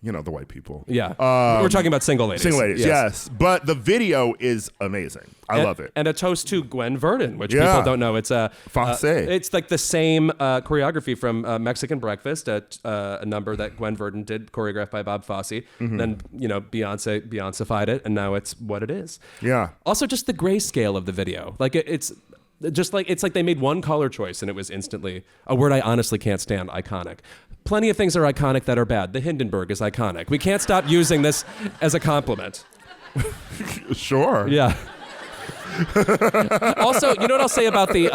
the white people. Yeah. We're talking about single ladies. Single ladies, yes. But the video is amazing. I love it. And a toast to Gwen Verdon, which people don't know. It's it's like the same choreography from Mexican Breakfast, a number that Gwen Verdon did, choreographed by Bob Fosse. Then, Beyonce-fied it, and now it's what it is. Yeah. Also, just the grayscale of the video. Like, it's like they made one color choice, and it was instantly, a word I honestly can't stand, iconic. Plenty of things are iconic that are bad. The Hindenburg is iconic. We can't stop using this as a compliment. Sure. Yeah. Also, you know what I'll say about the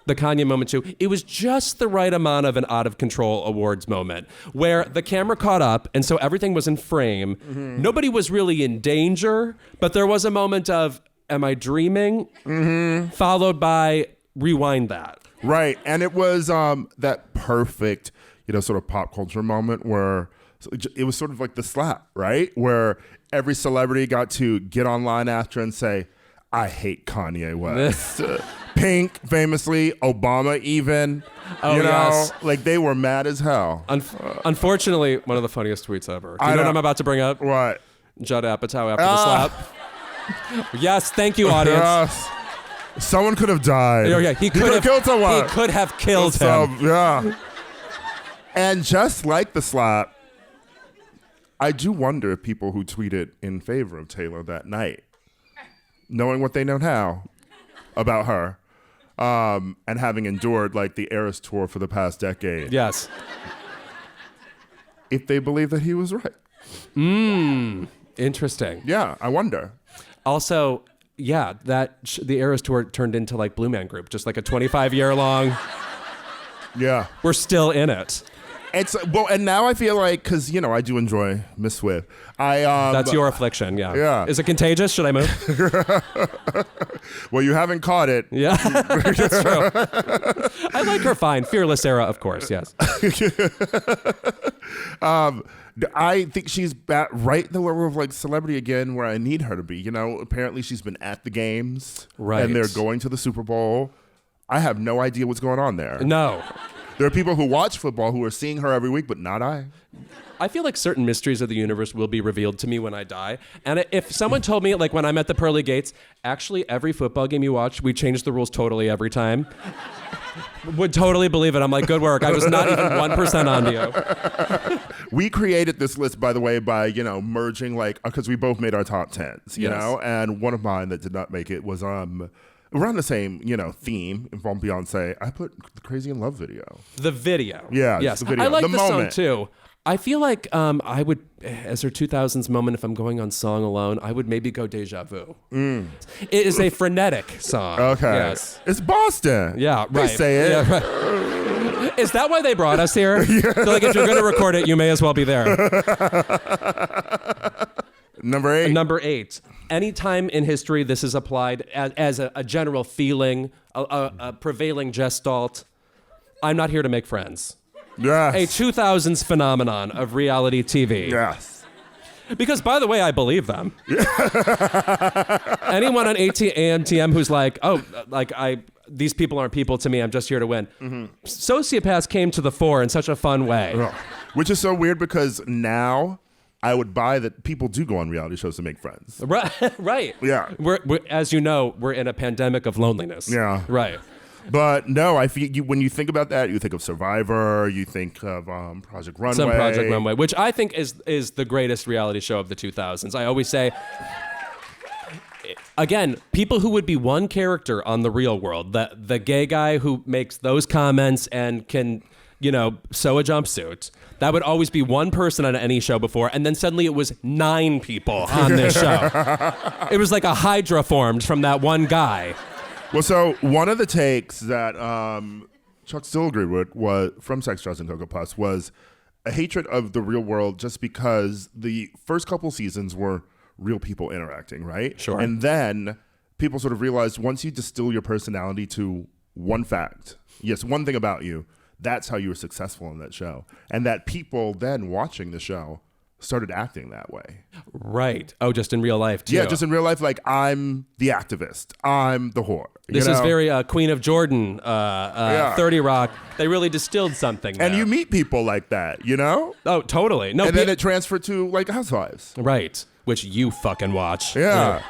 Kanye moment too? It was just the right amount of an out of control awards moment where the camera caught up and so everything was in frame. Nobody was really in danger, but there was a moment of, am I dreaming? Followed by rewind that. Right. And it was that perfect, sort of pop culture moment where So it was sort of like the slap, right? Where every celebrity got to get online after and say, I hate Kanye West. Pink, famously, Obama even. Oh, you know, yes. like they were mad as hell. Unfortunately, one of the funniest tweets ever. Do you know what I'm about to bring up? What? Judd Apatow after the slap. Yes, thank you, audience. Yes. Someone could have died. Yeah, he could have killed someone. He could have killed him. Yeah. And just like the slap, I do wonder if people who tweeted in favor of Taylor that night, knowing what they know now about her, and having endured like the Eras tour for the past decade. Yes. If they believe that he was right. Interesting. Yeah, I wonder. Also, yeah, the Eras tour turned into like Blue Man Group, just like a 25-year long. Yeah. We're still in it. And now I feel like, because, you know, I do enjoy Miss Swift. That's your affliction, yeah. Yeah. Is it contagious? Should I move? Well, you haven't caught it. Yeah, that's true. I like her fine. Fearless era, of course, yes. I think she's right in the level of like celebrity again where I need her to be. You know, apparently she's been at the games. Right. And they're going to the Super Bowl. I have no idea what's going on there. No. There are people who watch football who are seeing her every week, but not I. I feel like certain mysteries of the universe will be revealed to me when I die. And if someone told me, like when I'm at the pearly gates, actually every football game you watch, we change the rules totally every time, would totally believe it. I'm like, good work. I was not even 1% onto you. We created this list, by the way, by, you know, merging like, because we both made our top 10s, you know? And one of mine that did not make it was, around the same, you know, theme from Beyonce. I put the Crazy in Love video. The video. Yeah, yes. the video. I like the moment. song too. I feel like I would, as her 2000s moment, if I'm going on song alone, I would maybe go Deja Vu. It is a frenetic song. Okay. Yes. It's Boston. Yeah, right. They say it. Yeah, right. Is that why they brought us here? Yeah. So like if you're going to record it, you may as well be there. Number 8. Number 8. Anytime in history this is applied as a general feeling, a prevailing gestalt, I'm not here to make friends. Yes. A 2000s phenomenon of reality TV. Yes. Because, by the way, I believe them. Anyone on AMTM who's like, oh, like these people aren't people to me, I'm just here to win. Mm-hmm. Sociopaths came to the fore in such a fun way. Which is so weird because now I would buy that people do go on reality shows to make friends. Right. Right. Yeah. We're, as you know, we're in a pandemic of loneliness. Yeah. Right. But no, I feel when you think about that, you think of Survivor, you think of Project Runway. Some Project Runway, which I think is the greatest reality show of the 2000s. I always say, again, people who would be one character on The Real World, the gay guy who makes those comments and can, you know, sew a jumpsuit. That would always be one person on any show before, and then suddenly it was 9 people on this show. It was like a hydra formed from that one guy. Well, so one of the takes that Chuck still agreed with was from Sex, Drugs, and Cocoa Puffs was a hatred of The Real World just because the first couple seasons were real people interacting, right? Sure. And then people sort of realized once you distill your personality to one fact, yes, one thing about you, that's how you were successful in that show. And that people then watching the show started acting that way. Right. Oh, just in real life, too. Yeah, just in real life, like, I'm the activist. I'm the whore. This is very Queen of Jordan, 30 Rock. They really distilled something there. And you meet people like that, you know? Oh, totally. No, and then it transferred to, like, Housewives. Right. Which you fucking watch. Yeah.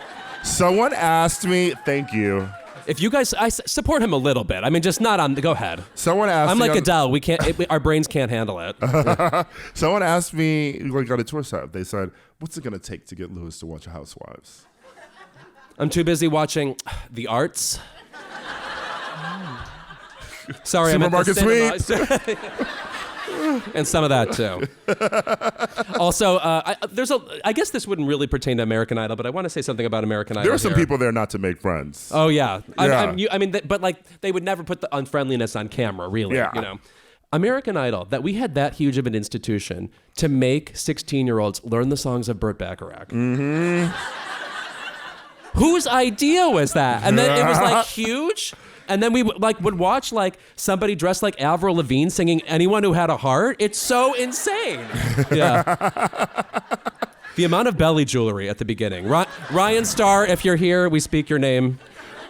Someone asked me, thank you. If you guys, I support him a little bit. I mean, just not on. Go ahead. Someone asked. I'm me like Adele. We can't. Our brains can't handle it. Someone asked me, like on a tour stop. They said, "What's it gonna take to get Louis to watch Housewives?" I'm too busy watching The Arts. Sorry, Supermarket Sweep. And some of that too. Also, I guess this wouldn't really pertain to American Idol, but I want to say something about American Idol. There are some here. people there not to make friends. Oh yeah, Yeah. I mean, but like they would never put the unfriendliness on camera, really. Yeah. You know, American Idol, that we had that huge of an institution to make 16-year-olds learn the songs of Burt Bacharach. Mm-hmm. whose idea was that? And then it was like huge. And then we would watch like somebody dressed like Avril Lavigne singing "Anyone Who Had a Heart." It's so insane. Yeah. The amount of belly jewelry at the beginning. Ryan Starr, if you're here, we speak your name.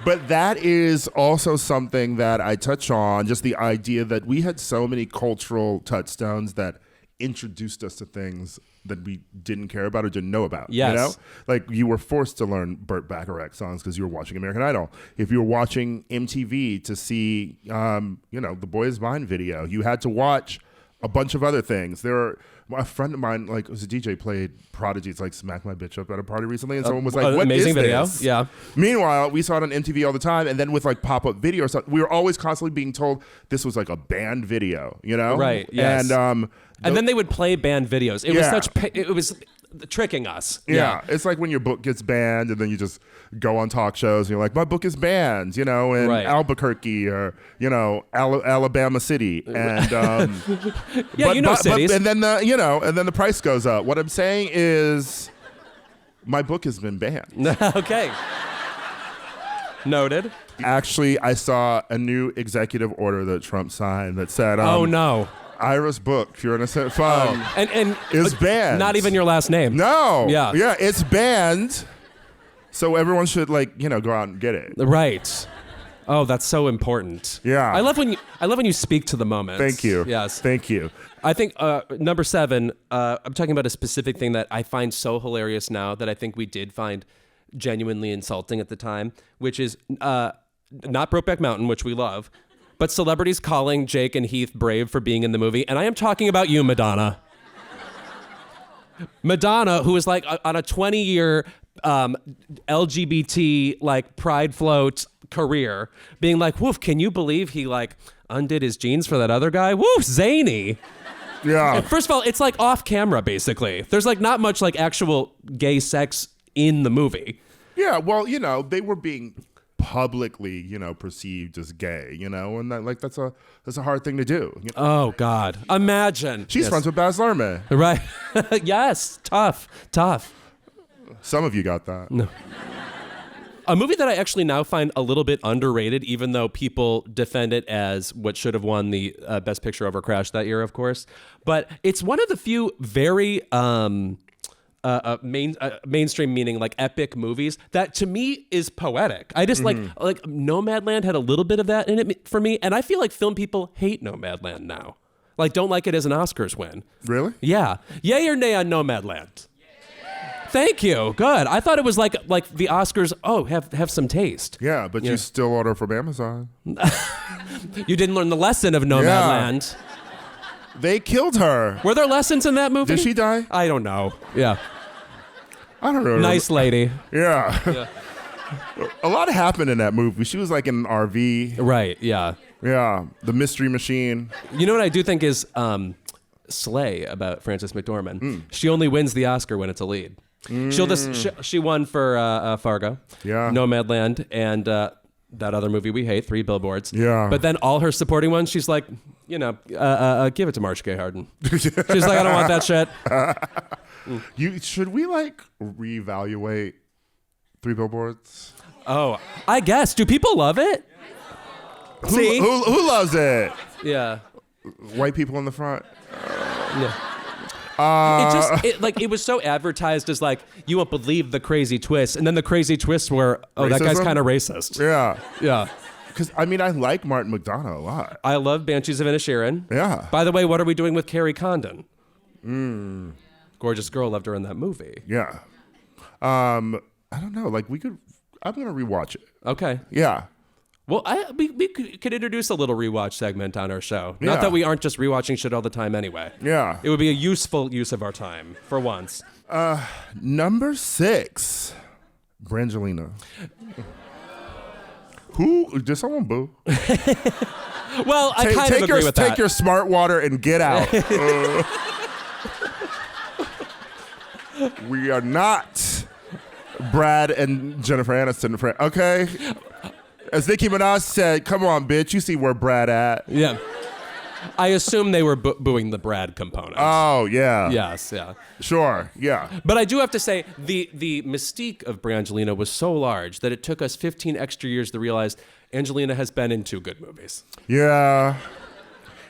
But that is also something that I touch on, just the idea that we had so many cultural touchstones that introduced us to things that we didn't care about or didn't know about. Yes. You know? Like you were forced to learn Burt Bacharach songs because you were watching American Idol. If you were watching MTV to see, the Boy Is Mine video, you had to watch a bunch of other things. A friend of mine, like, was a DJ, played Prodigy's like "Smack My Bitch Up" at a party recently, and someone was like, "What amazing is video." this? Yeah. Meanwhile, we saw it on MTV all the time, and then with like pop-up video or something, we were always constantly being told this was like a banned video, you know? Right. Yes. And then they would play banned videos. It was tricking us. Yeah. It's like when your book gets banned and then you just go on talk shows and you're like, my book is banned, in Albuquerque or, Alabama City. And cities. And then the price goes up. What I'm saying is my book has been banned. Okay. Noted. Actually, I saw a new executive order that Trump signed that said, oh no. Ira's book, Pure Innocent Fun, and is banned. Not even your last name. No. Yeah. Yeah, it's banned. So everyone should go out and get it. Right. Oh, that's so important. Yeah. I love when you speak to the moment. Thank you. Yes. Thank you. I think number 7, I'm talking about a specific thing that I find so hilarious now that I think we did find genuinely insulting at the time, which is not Brokeback Mountain, which we love, but celebrities calling Jake and Heath brave for being in the movie. And I am talking about you, Madonna. Madonna, who is like on a 20-year LGBT pride float career, being like, woof, can you believe he undid his jeans for that other guy? Woof, zany. Yeah. And first of all, it's off camera, basically. There's not much actual gay sex in the movie. Yeah, well, they were being publicly, perceived as gay, and that, that's a hard thing to do. Oh God, imagine. She's friends with Baz Luhrmann. Right. Yes, tough. Some of you got that. No. A movie that I actually now find a little bit underrated, even though people defend it as what should have won the Best Picture over Crash that year, of course. But it's one of the few very mainstream, meaning epic movies that to me is poetic. I just like Nomadland had a little bit of that in it for me, and I feel like film people hate Nomadland now. Don't like it as an Oscars win. Really? Yeah. Yay or nay on Nomadland? Thank you. Good. I thought it was like the Oscars. Oh, have some taste. Yeah, but you still order from Amazon. You didn't learn the lesson of Nomadland. Yeah. They killed her. Were there lessons in that movie? Did she die? I don't know. Yeah. I don't know. Nice lady. Yeah. A lot happened in that movie. She was in an RV. Right. Yeah. Yeah. The Mystery Machine. You know what I do think is slay about Frances McDormand? She only wins the Oscar when it's a lead. She won for Fargo, Nomadland, and that other movie we hate, 3 Billboards. Yeah. But then all her supporting ones, she's like, give it to Marsha Gay Harden. She's like, I don't want that shit. Should we reevaluate 3 Billboards? Oh, I guess. Do people love it? See? Who loves it? Yeah. White people in the front. Yeah. It was so advertised as you won't believe the crazy twist, and then the crazy twists were, Racism? That guy's kind of racist. Yeah. Because I like Martin McDonagh a lot. I love Banshees of Inisherin. Yeah. By the way, what are we doing with Carrie Condon? Gorgeous girl, loved her in that movie. Yeah. I don't know. I'm gonna rewatch it. Okay. Yeah. Well, we could introduce a little rewatch segment on our show. Yeah. Not that we aren't just rewatching shit all the time anyway. Yeah. It would be a useful use of our time, for once. Number 6, Brangelina. Who? Did someone boo? Well, I kind of agree with that. Take your smart water and get out. We are not Brad and Jennifer Aniston. Okay? As Nicki Minaj said, come on, bitch, you see where Brad at. Yeah. I assume they were booing the Brad component. Oh, yeah. Yes, yeah. Sure, yeah. But I do have to say, the mystique of Brangelina was so large that it took us 15 extra years to realize Angelina has been in 2 good movies. Yeah.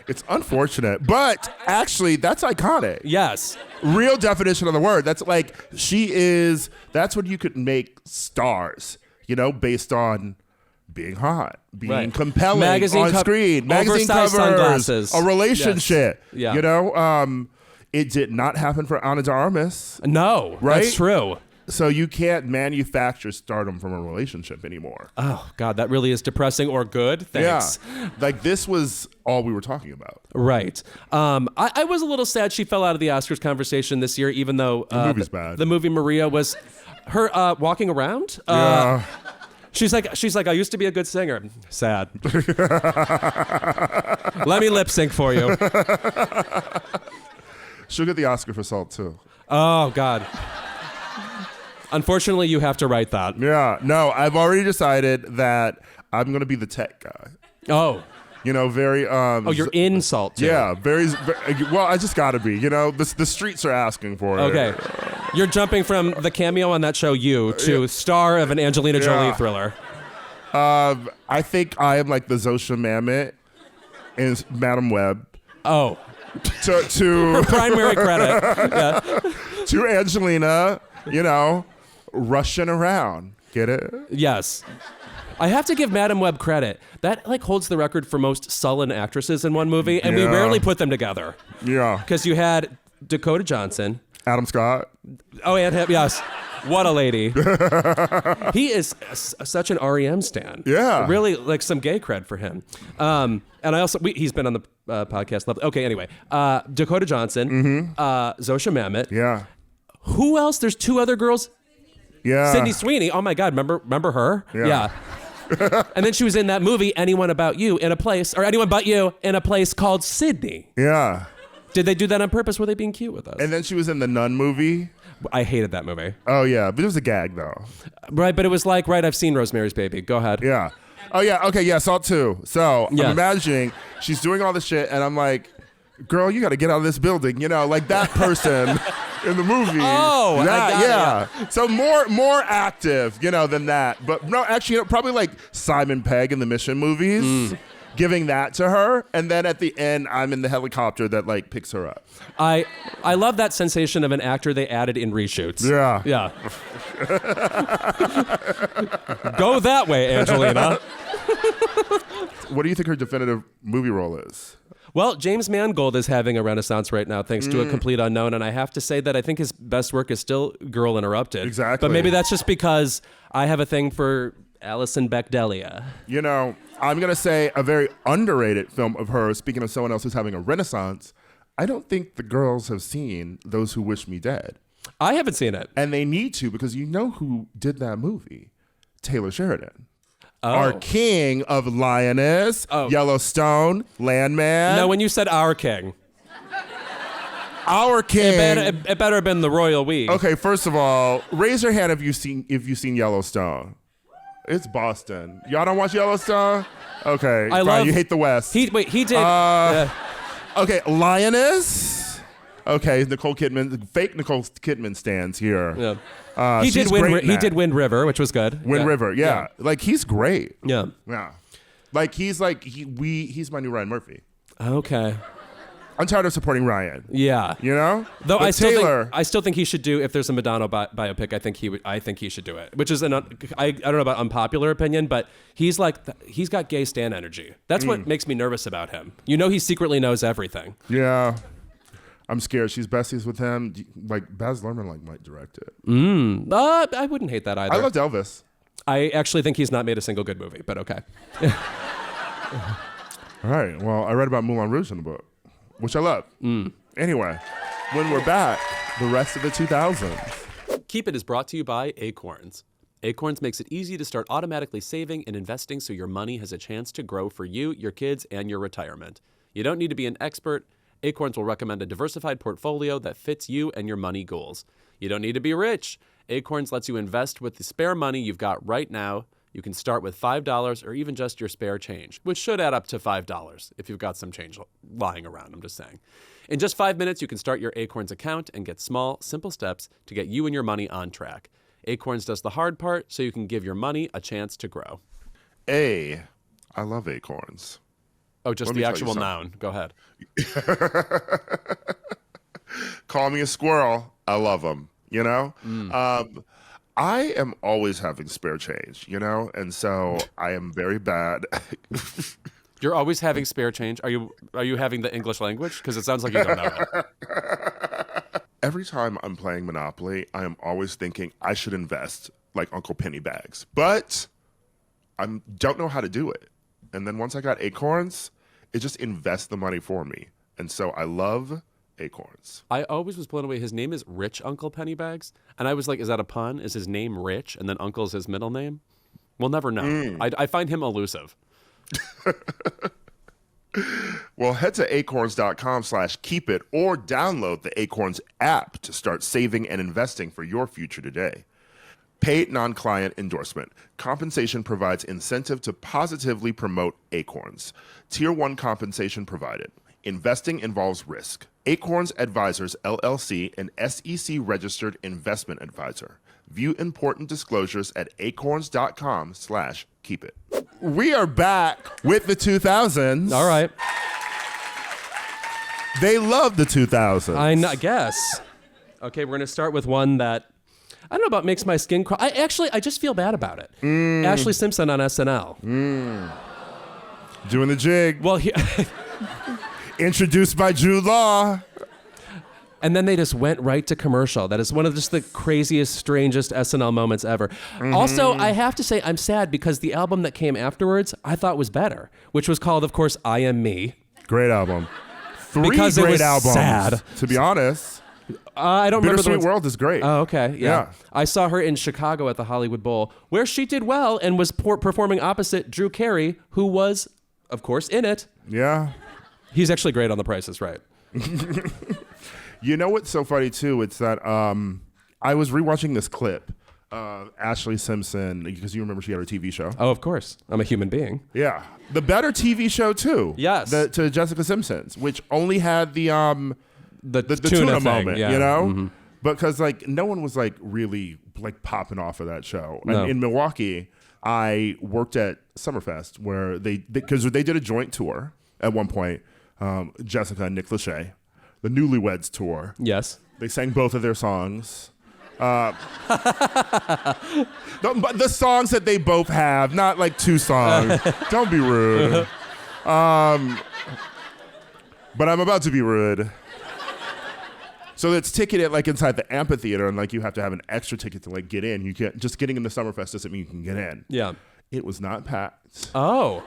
It's unfortunate, but actually, that's iconic. Yes. Real definition of the word. That's like, that's what you could make stars, based on being hot, being compelling on screen, magazine covers, sunglasses. a relationship. Yes. Yeah. It did not happen for Ana de Armas. No, right? That's true. So you can't manufacture stardom from a relationship anymore. Oh, God, that really is depressing or good. Thanks. Yeah. Like, this was all we were talking about. Right. I was a little sad she fell out of the Oscars conversation this year, even though the movie's bad. The movie Maria was her walking around. Yeah. She's like, I used to be a good singer. Sad. Let me lip sync for you. She'll get the Oscar for Salt, too. Oh, God. Unfortunately, you have to write that. Yeah. No, I've already decided that I'm going to be the tech guy. Oh. Very... you're in Salt, too. Yeah, very well, I just got to be. The streets are asking for it. Okay. You're jumping from the cameo on that show, You, to star of an Angelina Jolie thriller. I think I am like the Zosha Mamet in Madam Web. Oh. To her primary credit. Yeah. To Angelina, rushing around. Get it? Yes. I have to give Madam Web credit. That holds the record for most sullen actresses in one movie, and we rarely put them together. Yeah. Because you had Dakota Johnson. Adam Scott. Oh, and him, yes. What a lady. He is such an REM stan. Yeah. Really, some gay cred for him. And I also, he's been on the podcast. Okay, anyway. Dakota Johnson. Zosha Mamet. Yeah. Who else? There's 2 other girls. Yeah. Sydney Sweeney. Oh my God. Remember her? Yeah. And then she was in that movie, Anyone But You in a place called Sydney. Yeah. Did they do that on purpose? Were they being cute with us? And then she was in the Nun movie. I hated that movie. Oh, yeah. But it was a gag, though. Right, but it was I've seen Rosemary's Baby. Go ahead. Yeah. Oh, yeah. Okay, yeah, Salt 2. So I'm imagining she's doing all this shit, and I'm like, girl, you got to get out of this building. Like that person in the movie. Oh, yeah. So more active, than that. But no, actually, probably like Simon Pegg in the Mission movies. Giving that to her, and then at the end, I'm in the helicopter that picks her up. I love that sensation of an actor they added in reshoots. Yeah. Yeah. Go that way, Angelina. What do you think her definitive movie role is? Well, James Mangold is having a renaissance right now, thanks to A Complete Unknown, and I have to say that I think his best work is still Girl Interrupted. Exactly. But maybe that's just because I have a thing for Alison Bechdeliia. I'm going to say a very underrated film of hers, speaking of someone else who's having a renaissance, I don't think the girls have seen Those Who Wish Me Dead. I haven't seen it. And they need to, because you know who did that movie? Taylor Sheridan. Our king of Lioness, Yellowstone, Landman. No, when you said our king. Our king. It better have been the royal we. Okay, first of all, raise your hand if you've seen Yellowstone. It's Boston. Y'all don't watch Yellowstone? Okay, you hate the West. He did. Okay, Lioness. Okay, Nicole Kidman, fake Nicole Kidman stands here. Yeah. He did Wind River, which was good. Wind River, yeah. He's great. Yeah. Yeah. He's my new Ryan Murphy. Okay. I'm tired of supporting Ryan. Yeah. Though but I still think he should do, if there's a Madonna biopic, I think he should do it. Which is I don't know about unpopular opinion, but he's got gay stan energy. That's what makes me nervous about him. He secretly knows everything. Yeah. I'm scared. She's besties with him. Baz Luhrmann might direct it. I wouldn't hate that either. I loved Elvis. I actually think he's not made a single good movie, but okay. All right. Well, I read about Moulin Rouge in the book, which I love. Anyway, when we're back, the rest of the 2000s. Keep It is brought to you by Acorns. Acorns makes it easy to start automatically saving and investing so your money has a chance to grow for you, your kids, and your retirement. You don't need to be an expert. Acorns will recommend a diversified portfolio that fits you and your money goals. You don't need to be rich. Acorns lets you invest with the spare money you've got right now. You can start with $5 or even just your spare change, which should add up to $5 if you've got some change lying around, I'm just saying. In just 5 minutes, you can start your Acorns account and get small, simple steps to get you and your money on track. Acorns does the hard part so you can give your money a chance to grow. I love acorns. Oh, just the actual noun. Go ahead. Call me a squirrel. I love them, you know? I am always having spare change, you know? And so I am very bad. You're always having spare change? Are you having the English language? Because it sounds like you don't know it. Every time I'm playing Monopoly, I am always thinking I should invest like Uncle Pennybags. But I don't know how to do it. And then once I got Acorns, it just invests the money for me. And so I love Acorns. I always was blown away. His name is Rich Uncle Pennybags. And I was like, is that a pun? Is his name Rich and then Uncle is his middle name? We'll never know. I find him elusive. Well, head to acorns.com/keepit or download the Acorns app to start saving and investing for your future today. Paid non-client endorsement. Compensation provides incentive to positively promote Acorns. Tier 1 compensation provided. Investing involves risk. Acorns Advisors, LLC, an SEC-registered investment advisor. View important disclosures at acorns.com/keepit. We are back with the 2000s. All right. They love the 2000s. I guess. Okay, we're going to start with one that, I don't know about makes my skin crawl. I just feel bad about it. Ashley Simpson on SNL. Doing the jig. Well, introduced by Jude Law. And then they just went right to commercial. That is one of just the craziest, strangest SNL moments ever. Also, I have to say I'm sad because the album that came afterwards I thought was better, which was called, of course, I Am Me. Great album. Three because great it was albums. Sad. To be honest. I don't remember the Bittersweet World is great. Oh, okay. Yeah. I saw her in Chicago at the Hollywood Bowl, where she did well and was performing opposite Drew Carey, who was, of course, in it. Yeah. He's actually great on The Price is Right. You know what's so funny, too? It's that I was rewatching this clip of Ashley Simpson, because you remember she had her TV show. Oh, of course. I'm a human being. Yeah. The better TV show, too. Yes. To Jessica Simpson's, which only had the tuna thing, moment, yeah. you know? Because, like, no one was, like, really, like, popping off of that show. No. And in Milwaukee, I worked at Summerfest, where because they did a joint tour at one point, Jessica and Nick Lachey. The Newlyweds tour. Yes. They sang both of their songs. The songs that they both have, not like two songs. Don't be rude. But I'm about to be rude. So it's ticketed like inside the amphitheater, and like you have to have an extra ticket to like get in. You can't just getting into Summerfest doesn't mean you can get in. Yeah. It was not packed. Oh.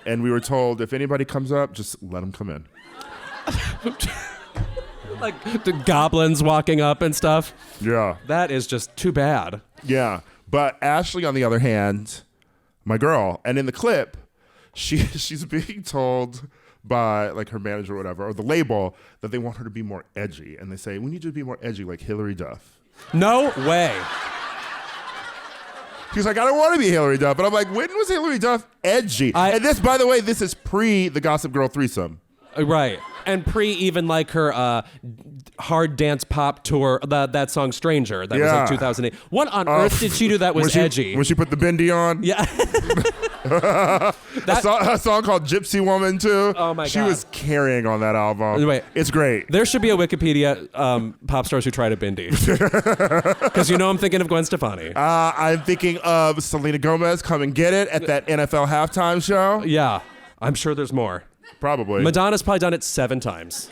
And we were told if anybody comes up, just let them come in. Like the goblins walking up and stuff. Yeah. That is just too bad. Yeah. But Ashley, on the other hand, my girl, and in the clip, she's being told by like her manager or whatever, or the label, that they want her to be more edgy. And they say, we need you to be more edgy like Hillary Duff. No way. She's like, I don't want to be Hillary Duff. But I'm like, when was Hillary Duff edgy? And this, by the way, this is pre the Gossip Girl threesome. Right. And pre even like her hard dance pop tour, that song Stranger, that was like 2008. What on earth did she do that was edgy? When she put the bindi on? Yeah. A song called Gypsy Woman, too. Oh, my God. She was carrying on that album. Wait. It's great. There should be a Wikipedia pop stars who try to bindi. Because you know I'm thinking of Gwen Stefani. I'm thinking of Selena Gomez, Come and Get It, at that NFL halftime show. Yeah. I'm sure there's more. Probably. Madonna's probably done it 7 times.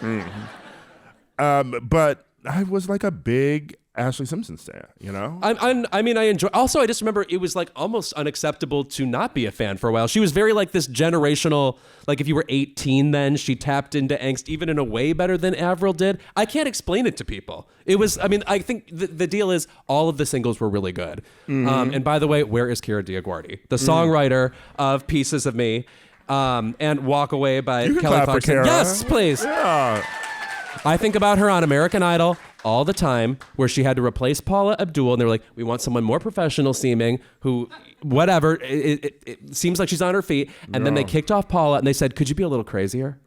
But I was like a big Ashley Simpson stan, you know? I mean, I enjoy. Also, I just remember it was like almost unacceptable to not be a fan for a while. She was very like this generational, like if you were 18 then, she tapped into angst even in a way better than Avril did. I can't explain it to people. It was, I mean, I think the deal is all of the singles were really good. And by the way, where is Kira DiGuardi? The songwriter of Pieces of Me. And Walk Away by you can Kelly clap Clarkson. For Kara. Yes, please. Yeah. I think about her on American Idol all the time, where she had to replace Paula Abdul, and they were like, we want someone more professional seeming, who, whatever, it seems like she's on her feet. And then they kicked off Paula, and they said, could you be a little crazier?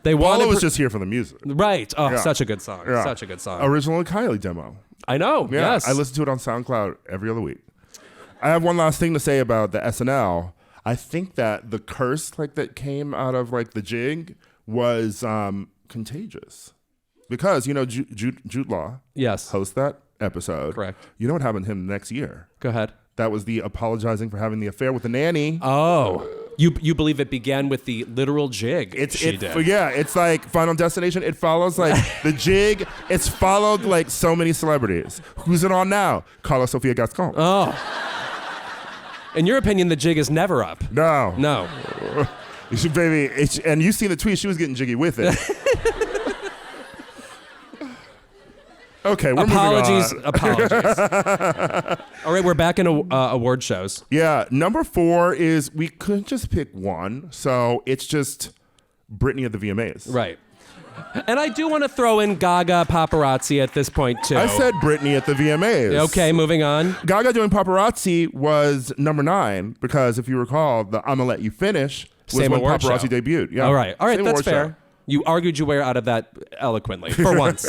They Paula was just here for the music. Right. Oh, such a good song. Yeah. Such a good song. Original Kylie demo. I know, Yeah, yes. I listen to it on SoundCloud every other week. I have one last thing to say about the SNL. I think that the curse that came out of the jig was contagious. Because, Jude Law hosts that episode. Correct. You know what happened to him next year? Go ahead. That was the apologizing for having the affair with the nanny. Oh. You believe it began with the literal jig she did. Yeah, it's like Final Destination. It follows the jig. It's followed so many celebrities. Who's it on now? Karla Sofía Gascón. Oh. In your opinion, the jig is never up. No. No. Baby, and you see the tweet, she was getting jiggy with it. Okay, we're Apologies. moving on. Apologies. All right, we're back in award shows. Yeah, number 4 is we couldn't just pick one, so it's just Britney at the VMAs. Right. And I do want to throw in Gaga paparazzi at this point, too. I said Britney at the VMAs. Okay, moving on. Gaga doing paparazzi was number 9 because if you recall, the I'ma Let You Finish was Same when award paparazzi show. debuted. Yeah. All right, Same that's award fair. show. You argued your way out of that eloquently, for once.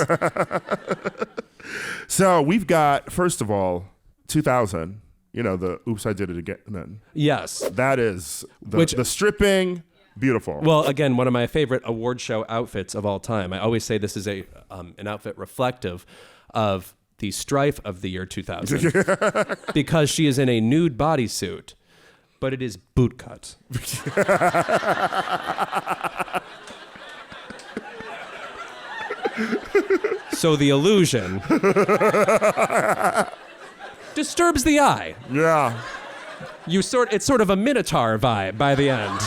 So we've got, first of all, 2000, the Oops, I Did It Again. Yes. That is the stripping, beautiful. Well, again, one of my favorite award show outfits of all time. I always say this is an outfit reflective of the strife of the year 2000 because she is in a nude bodysuit, but it is bootcut. So the illusion disturbs the eye. Yeah. It's sort of a Minotaur vibe by the end.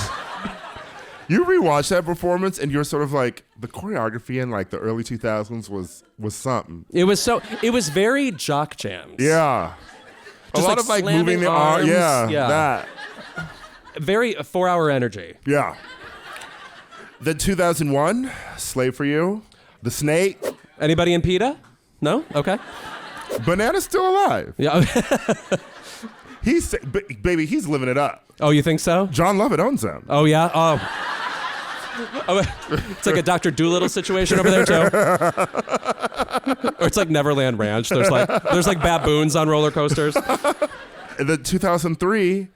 You rewatch that performance and you're sort of the choreography in the early 2000s was something. It was very jock jams. Yeah. Just a lot of moving the arms. Yeah. That. Very 4-hour energy. Yeah. The 2001, Slave for You, The Snake. Anybody in PETA? No? Okay. Banana's still alive. Yeah. Baby, he's living it up. Oh, you think so? Jon Lovett owns him. Oh, yeah? Oh, it's like a Dr. Dolittle situation over there, too. Or it's like Neverland Ranch. There's baboons on roller coasters. The 2003,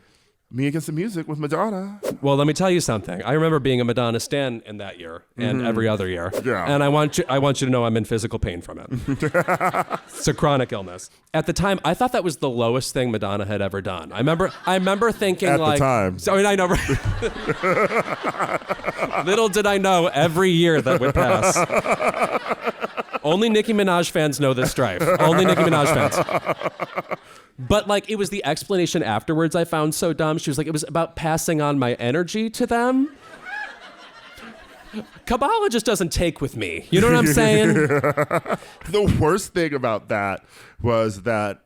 Me Against the Music with Madonna. Well, let me tell you something. I remember being a Madonna stan in that year and every other year. Yeah. And I want you to know I'm in physical pain from it. It's a chronic illness. At the time, I thought that was the lowest thing Madonna had ever done. I remember thinking At the time. So, I know. Little did I know every year that would pass. Only Nicki Minaj fans know this strife. Only Nicki Minaj fans. But it was the explanation afterwards I found so dumb. She was like, it was about passing on my energy to them. Kabbalah just doesn't take with me. You know what I'm saying? The worst thing about that was that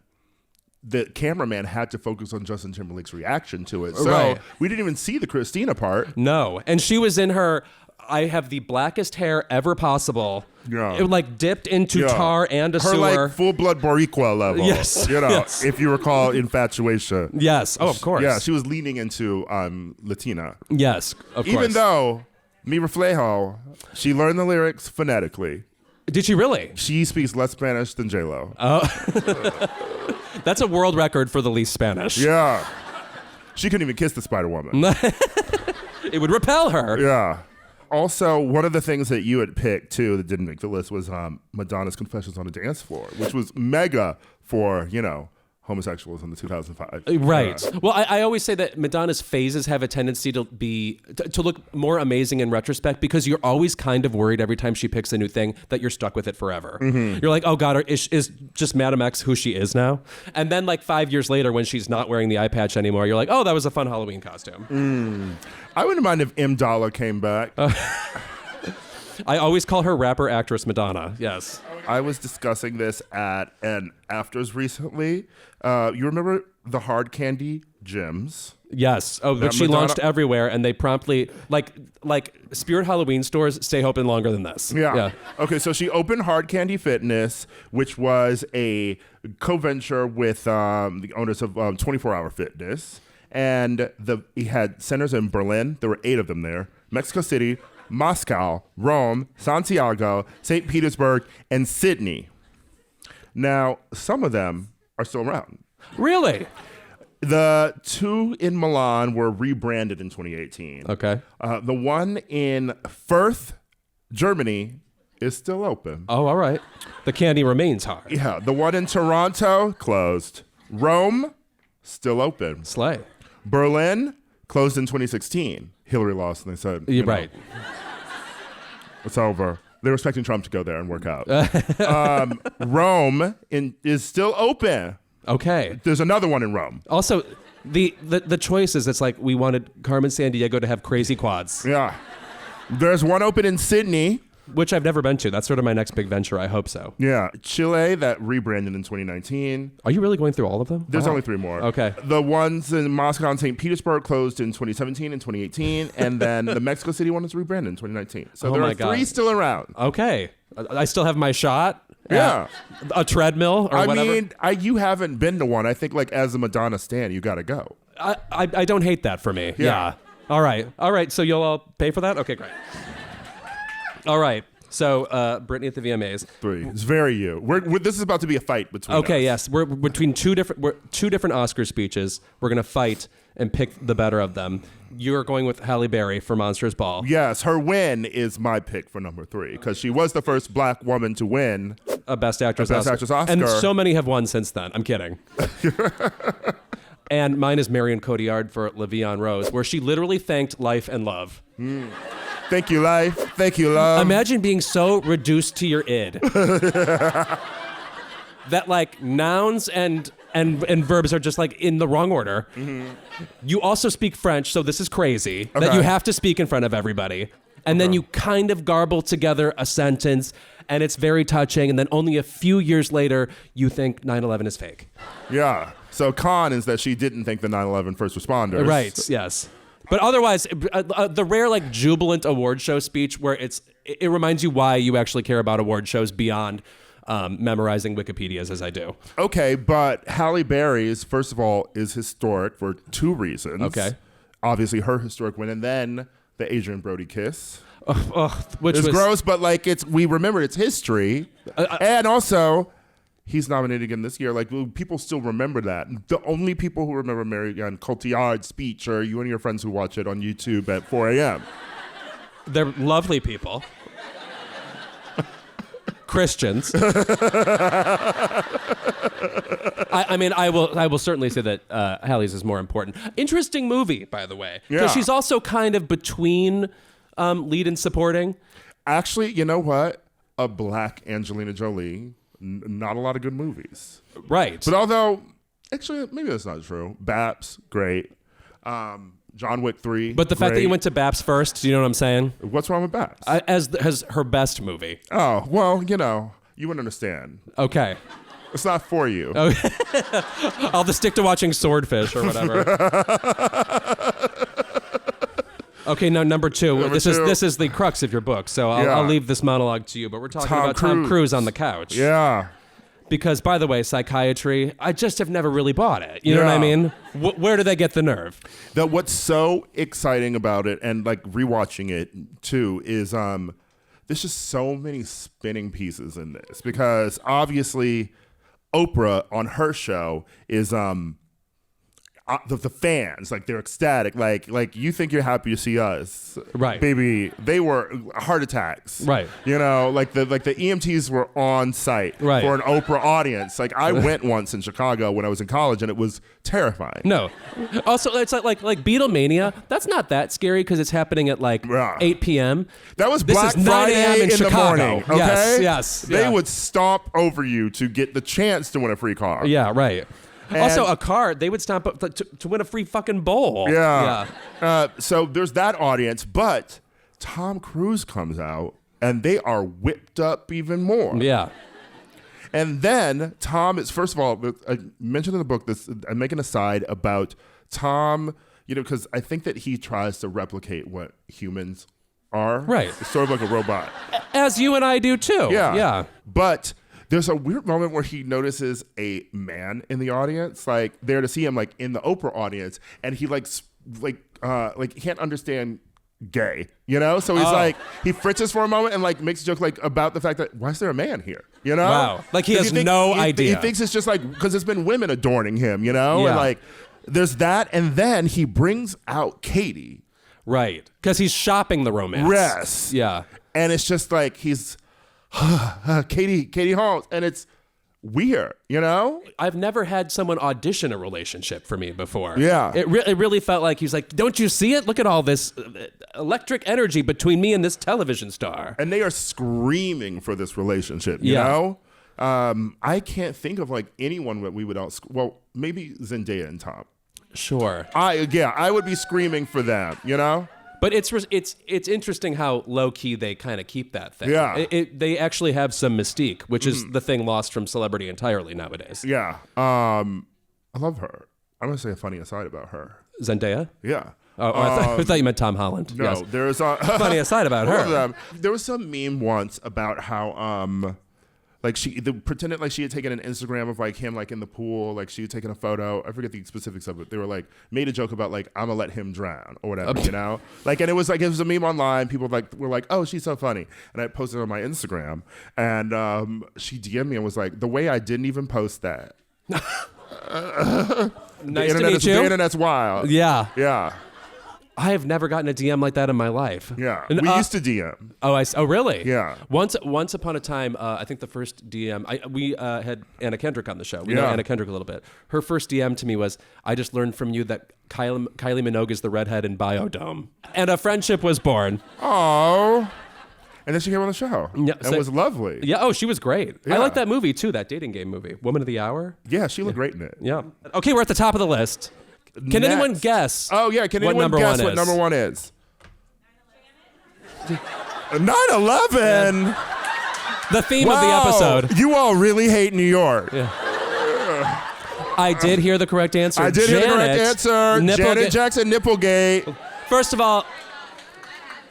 the cameraman had to focus on Justin Timberlake's reaction to it. So we didn't even see the Christina part. No. And she was in her, I have the blackest hair ever possible. Yeah. It dipped into tar and a her sewer. full-blood Boricua level. Yes. Yes. If you recall Infatuation. Yes. Oh, of course. Yeah, she was leaning into Latina. Yes, of course. Even though Mi Reflejo, she learned the lyrics phonetically. Did she really? She speaks less Spanish than J-Lo. That's a world record for the least Spanish. Yeah. She couldn't even kiss the Spider-Woman. It would repel her. Yeah. Also, one of the things that you had picked, too, that didn't make the list was Madonna's Confessions on a Dance Floor, which was mega for, homosexuals in the 2005. Right. Well, I always say that Madonna's phases have a tendency to look more amazing in retrospect because you're always kind of worried every time she picks a new thing that you're stuck with it forever. Mm-hmm. You're like, oh God, is just Madame X who she is now? And then 5 years later when she's not wearing the eye patch anymore, you're like, oh, that was a fun Halloween costume. I wouldn't mind if M. Dollar came back. I always call her rapper actress Madonna. Yes. I was discussing this at an afters recently. You remember the hard candy gems? Yes. Oh, but she launched everywhere, and they promptly like Spirit Halloween stores stay open longer than this. Yeah. Okay, so she opened Hard Candy Fitness, which was a co-venture with the owners of 24 Hour Fitness, and he had centers in Berlin. There were 8 of them there. Mexico City, Moscow, Rome, Santiago, St. Petersburg, and Sydney. Now, some of them are still around. Really? The 2 in Milan were rebranded in 2018. Okay. The one in Firth, Germany, is still open. Oh, all right. The candy remains hard. Yeah. The one in Toronto, closed. Rome, still open. Slay. Berlin, closed in 2016. Hillary lost, and they said, You're right. It's over. They were expecting Trump to go there and work out. Rome is still open. Okay. There's another one in Rome. Also, the choices, it's like we wanted Carmen Sandiego to have crazy quads. Yeah. There's one open in Sydney. Which I've never been to. That's sort of my next big venture. I hope so. Yeah. Chile, that rebranded in 2019. Are you really going through all of them? There's only 3 more. Okay. The ones in Moscow and St. Petersburg closed in 2017 and 2018. And then the Mexico City one was rebranded in 2019. So there are 3 still around. Okay. I still have my shot. Yeah. A treadmill or whatever. I mean, you haven't been to one. I think like as a Madonna stan, you got to go. I don't hate that for me. Yeah. All right. So you'll all pay for that? Okay, great. All right. So Brittany at the VMAs. 3. It's very you. This is about to be a fight between us. Yes. We're between two different Oscar speeches. We're going to fight and pick the better of them. You're going with Halle Berry for Monsters Ball. Yes, her win is my pick for number 3 because she was the first black woman to win a Best Actress Oscar. And so many have won since then. I'm kidding. And mine is Marion Cotillard for La Vie en Rose, where she literally thanked life and love. Thank you, life. Thank you, love. Imagine being so reduced to your id that like nouns and verbs are just like in the wrong order. Mm-hmm. You also speak French, so this is crazy that you have to speak in front of everybody. And then you kind of garble together a sentence, and it's very touching. And then only a few years later, you think 9/11 is fake. Yeah. So con is that she didn't think the 9/11 first responders. Right. Yes. But otherwise, the rare like jubilant award show speech where it reminds you why you actually care about award shows beyond memorizing Wikipedias as I do. Okay, but Halle Berry's, first of all, is historic for 2 reasons. Okay. Obviously, her historic win, and then the Adrian Brody kiss. Which was was gross, but like we remember its history. And also, he's nominated again this year. Like people still remember that. The only people who remember Marion Cotillard's speech are you and your friends who watch it on YouTube at 4 a.m. They're lovely people. Christians. I mean, I will certainly say that Halle's is more important. Interesting movie, by the way, because she's also kind of between lead and supporting. Actually, you know what? A black Angelina Jolie. Not a lot of good movies. Right. But although, actually, maybe that's not true. BAPS, great. John Wick 3, but the fact that you went to BAPS first, do you know what I'm saying? What's wrong with BAPS? As her best movie. Oh, well, you wouldn't understand. Okay. It's not for you. Okay. I'll just stick to watching Swordfish or whatever. Okay, now number 2. This is the crux of your book, so I'll leave this monologue to you. But we're talking about Tom Cruise on the couch. Yeah. Because, by the way, psychiatry, I just have never really bought it. You know what I mean? Where do they get the nerve? What's so exciting about it, and like rewatching it too, is there's just so many spinning pieces in this. Because obviously, Oprah on her show is the fans, like they're ecstatic, like you think you're happy to see us, right? Baby, they were heart attacks, right? Like the EMTs were on site for an Oprah audience. Like I went once in Chicago when I was in college, and it was terrifying. No, also it's like Beatlemania. That's not that scary because it's happening at like 8 p.m. That was this Black is 9 Friday in the Chicago. morning. Okay, yes. They would stomp over you to get the chance to win a free car. Yeah, right. And also, a car, they would stomp up to win a free fucking bowl. Yeah. So there's that audience, but Tom Cruise comes out, and they are whipped up even more. Yeah. And then Tom is, first of all, I mentioned in the book this. I make an aside about Tom, because I think that he tries to replicate what humans are. Right. It's sort of like a robot. As you and I do too. Yeah. But there's a weird moment where he notices a man in the audience, like there to see him, like in the Oprah audience, and he like can't understand gay, So he's like, he fritzes for a moment and like makes a joke like about the fact that why is there a man here, Wow. Like he has no idea. He thinks it's just like because it's been women adorning him, And like there's that, and then he brings out Katie. Right. Because he's shopping the romance. Yes. Yeah. And it's just like he's Katie Holmes, and it's weird, I've never had someone audition a relationship for me before. Yeah. It really felt like he's like, don't you see it? Look at all this electric energy between me and this television star. And they are screaming for this relationship, you know? I can't think of like anyone that we would well, maybe Zendaya and Tom. Sure. I would be screaming for them, But it's interesting how low key they kind of keep that thing. Yeah. They actually have some mystique, which is the thing lost from celebrity entirely nowadays. Yeah. I love her. I'm gonna say a funny aside about her. Zendaya? Yeah. Oh, I thought you meant Tom Holland. No, yes. there is a funny aside about her. There was some meme once about how like she pretended like she had taken an Instagram of like him like in the pool, like she had taken a photo. I forget the specifics of it. They were like made a joke about like I'm gonna let him drown or whatever, Like, and it was a meme online. People were like, oh, she's so funny, and I posted it on my Instagram, and she DM'd me and was like, the way I didn't even post that. Nice to meet you. The internet's wild. Yeah. Yeah. I have never gotten a DM like that in my life. Yeah, and, we used to DM. Oh, really? Yeah. Once upon a time, I think the first DM, we had Anna Kendrick on the show. We know Anna Kendrick a little bit. Her first DM to me was, I just learned from you that Kylie Minogue is the redhead in Biodome. And a friendship was born. Oh. And then she came on the show. Yeah, it was lovely. Yeah, oh, she was great. Yeah. I like that movie too, that dating game movie, Woman of the Hour. Yeah, she looked great in it. Yeah. Okay, we're at the top of the list. Can anyone guess? Oh, yeah. Can anyone guess what number one is? 9/11. The theme of the episode. You all really hate New York. Yeah. I did hear the correct answer. I did hear the correct answer. Janet Jackson, Nipplegate. First of all,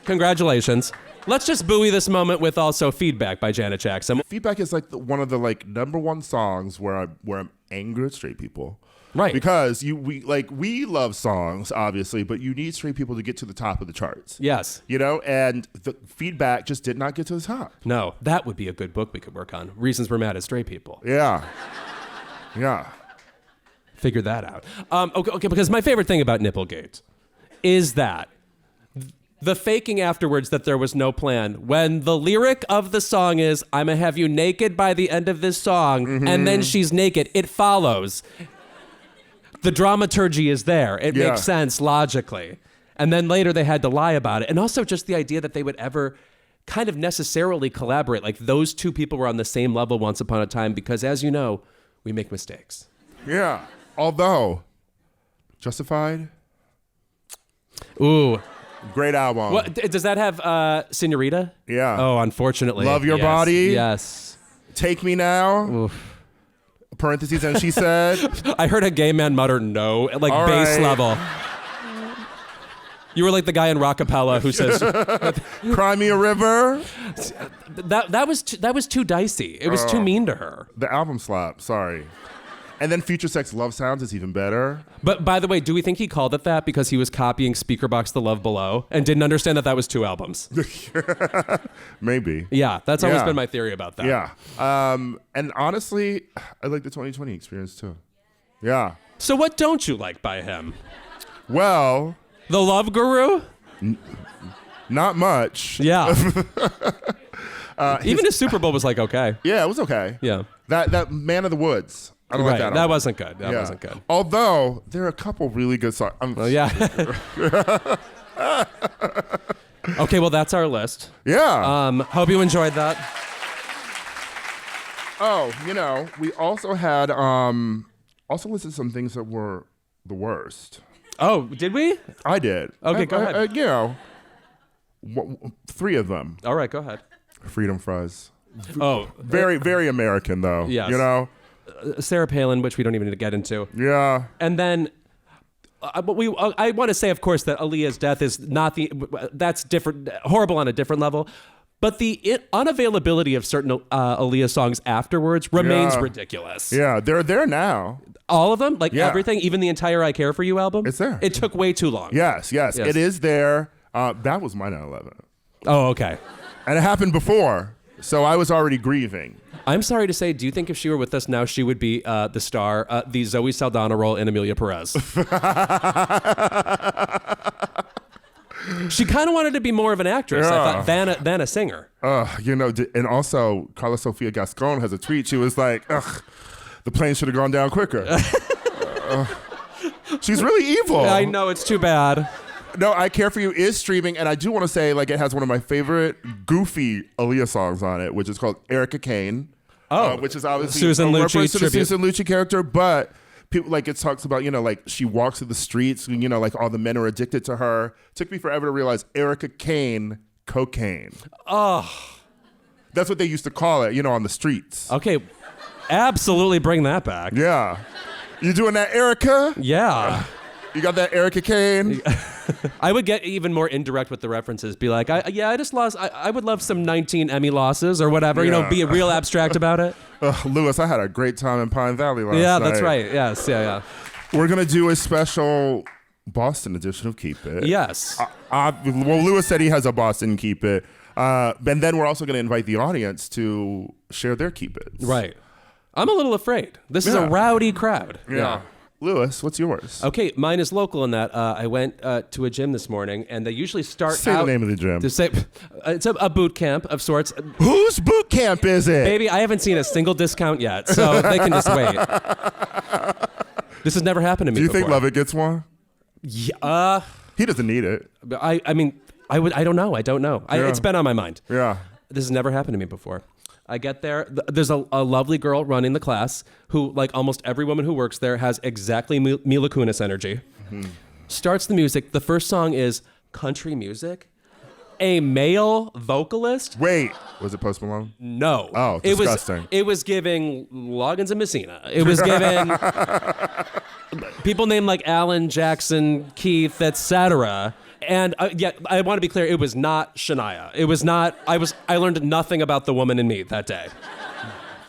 congratulations. Let's just buoy this moment with also Feedback by Janet Jackson. Feedback is like one of the like number one songs where I'm angry at straight people. Right. Because we love songs, obviously, but you need straight people to get to the top of the charts. Yes. And the Feedback just did not get to the top. No, that would be a good book we could work on. Reasons We're Mad at Straight People. Yeah. Yeah. Figure that out. Okay, because my favorite thing about Nipplegate is that the faking afterwards that there was no plan. When the lyric of the song is, I'm gonna have you naked by the end of this song, and then she's naked, it follows. The dramaturgy is there. It makes sense logically. And then later they had to lie about it. And also just the idea that they would ever kind of necessarily collaborate. Like those two people were on the same level once upon a time because, as you know, we make mistakes. Yeah. Although, Justified. Ooh. Great album. What, does that have Senorita? Yeah. Oh, unfortunately. Love Your Body. Yes. Take Me Now. Oof. Parentheses, and she said. I heard a gay man mutter no, like all bass right. level. You were like the guy in Rockapella who says, Cry Me a River. that was too dicey. It was too mean to her. The album slap, sorry. And then Future Sex Love Sounds is even better. But by the way, do we think he called it that because he was copying Speakerboxx The Love Below and didn't understand that was two albums? Maybe. Yeah, that's always been my theory about that. Yeah. And honestly, I like the 2020 experience too. Yeah. So what don't you like by him? Well. The Love Guru? Not much. Yeah. Even his Super Bowl was like okay. Yeah, it was okay. Yeah. That Man of the Woods. I don't like that. That wasn't good. That wasn't good. Although there are a couple really good songs. Yeah. Okay, well that's our list. Yeah. Hope you enjoyed that. Oh, we also had also listed some things that were the worst. Oh, did we? I did. Okay, go ahead. 3 of them. All right, go ahead. Freedom fries. Oh, very, very American though. Yes. Sarah Palin, which we don't even need to get into. Yeah. And then I want to say, of course, that Aaliyah's death is not that's different, horrible on a different level. But the unavailability of certain Aaliyah songs afterwards remains ridiculous. Yeah, they're there now. All of them? Like everything? Even the entire I Care For You album? It's there. It took way too long. Yes. It is there. That was my 9/11. Oh, okay. And it happened before, so I was already grieving. I'm sorry to say, do you think if she were with us now, she would be the star, the Zoe Saldana role in Amelia Perez? She kind of wanted to be more of an actress, I thought, than a singer. And also, Karla Sofía Gascón has a tweet. She was like, ugh, the plane should have gone down quicker. She's really evil. I know, it's too bad. No, I Care For You is streaming, and I do want to say, like, it has one of my favorite goofy Aaliyah songs on it, which is called Erica Kane. Which is obviously Susan a Lucci reference to the tribute. Susan Lucci character, but people, like, it talks about, like, she walks through the streets, like, all the men are addicted to her. Took me forever to realize Erica Kane, cocaine. Oh. That's what they used to call it, on the streets. Okay, absolutely bring that back. Yeah. You doing that, Erica? Yeah. You got that Erica Kane? I would get even more indirect with the references. Be like, I just lost. I would love some 19 Emmy losses or whatever. Be real abstract about it. Lewis, I had a great time in Pine Valley last night. Yeah, that's right. Yes, yeah. We're going to do a special Boston edition of Keep It. Yes. Well, Lewis said he has a Boston Keep It. And then we're also going to invite the audience to share their Keep It's. Right. I'm a little afraid. This is a rowdy crowd. Yeah. Lewis, what's yours? Okay, mine is local in that I went to a gym this morning, and they usually start Say out... the name of the gym. It's a boot camp of sorts. Whose boot camp is it? Baby, I haven't seen a single discount yet, so they can just wait. This has never happened to me Do you before. think Lovett gets one? Yeah. He doesn't need it. I mean, I don't know. It's been on my mind. Yeah. This has never happened to me before. I get there. There's a lovely girl running the class who, like almost every woman who works there, has exactly Mila Kunis energy. Mm-hmm. Starts the music. The first song is country music. A male vocalist. Wait, was it Post Malone? No. Oh, disgusting. It was giving Loggins and Messina. It was giving people named like Alan, Jackson, Keith, etc. And I want to be clear, it was not Shania. It was not, I learned nothing about the woman in me that day.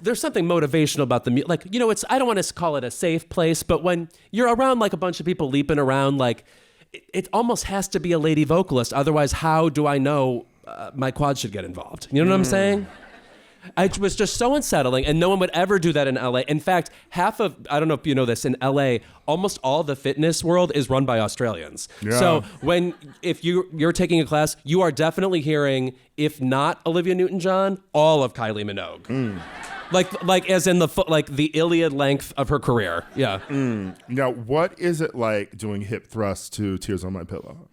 There's something motivational about the music. Like, I don't want to call it a safe place, but when you're around like a bunch of people leaping around, like, it almost has to be a lady vocalist. Otherwise, how do I know my quad should get involved? You know what I'm saying? It was just so unsettling, and no one would ever do that in LA. In fact, I don't know if you know this, in LA, almost all the fitness world is run by Australians. Yeah. So if you're taking a class, you are definitely hearing, if not Olivia Newton-John, all of Kylie Minogue. Mm. Like as in the Iliad length of her career. Yeah. Mm. Now, what is it like doing hip thrusts to Tears on My Pillow?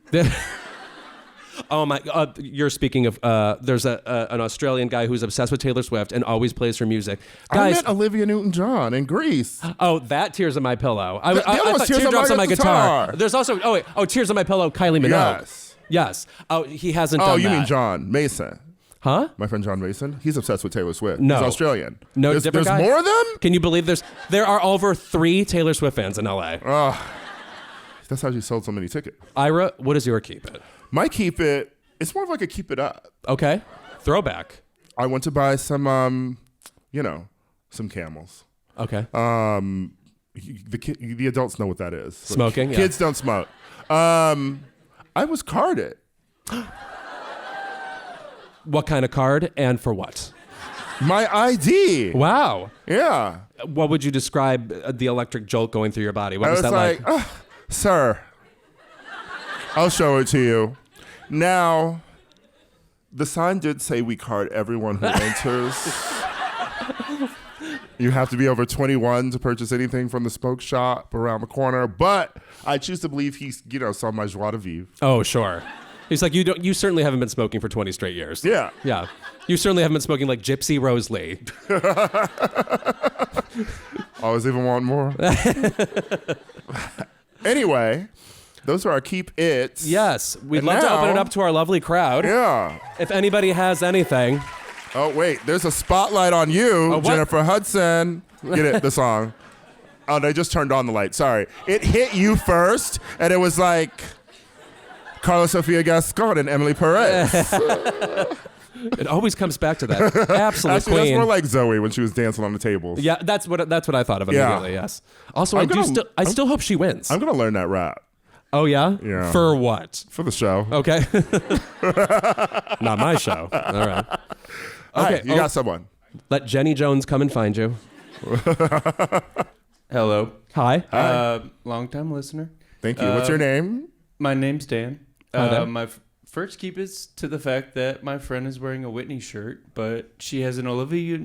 Oh my! You're speaking of. There's an Australian guy who's obsessed with Taylor Swift and always plays her music. Guys, I met Olivia Newton-John in Greece. Oh, that Tears on My Pillow. I The other thought one's Tears Teardrops on My My Guitar. Guitar. There's also Tears on My Pillow. Kylie Minogue. Yes. Oh, he hasn't done that. Oh, you mean John Mason? Huh? My friend John Mason. He's obsessed with Taylor Swift. No. He's Australian. No, there's different guy? more of them? Can you believe there are over 3 Taylor Swift fans in LA? That's how she sold so many tickets. Ira, what is your Keep It? My Keep It. It's more of like a keep it up. Okay. Throwback. I went to buy some, some Camels. Okay. The adults know what that is. Smoking? Kids don't smoke. I was carded. What kind of card and for what? My ID. Wow. Yeah. What would you describe the electric jolt going through your body? What I was that like? Sir, I'll show it to you. Now, the sign did say we card everyone who enters. You have to be over 21 to purchase anything from the Spoke Shop around the corner. But I choose to believe he, saw my joie de vivre. Oh, sure. He's like, you certainly haven't been smoking for 20 straight years. Yeah. Yeah. You certainly haven't been smoking like Gypsy Rose Lee. Always even want more. Anyway, those are our Keep It's. Yes. We'd love to open it up to our lovely crowd. Yeah. If anybody has anything. Oh, wait. There's a spotlight on you, Jennifer Hudson. Get it? The song. Oh, they just turned on the light. Sorry. It hit you first, and it was like Karla Sofía Gascón and Emily Perez. It always comes back to that. Absolute Actually, queen. that's more like Zoe when she was dancing on the tables. Yeah, that's what I thought of immediately. Yes. Also, I still hope she wins. I'm gonna learn that rap. Oh yeah? Yeah. For what? For the show. Okay. Not my show. All right. Okay, you got someone. Let Jenny Jones come and find you. Hello. Hi. Long-time listener. Thank you. What's your name? My name's Dan. Hi, Dan. My first keep is to the fact that my friend is wearing a Whitney shirt, but she has an Olivia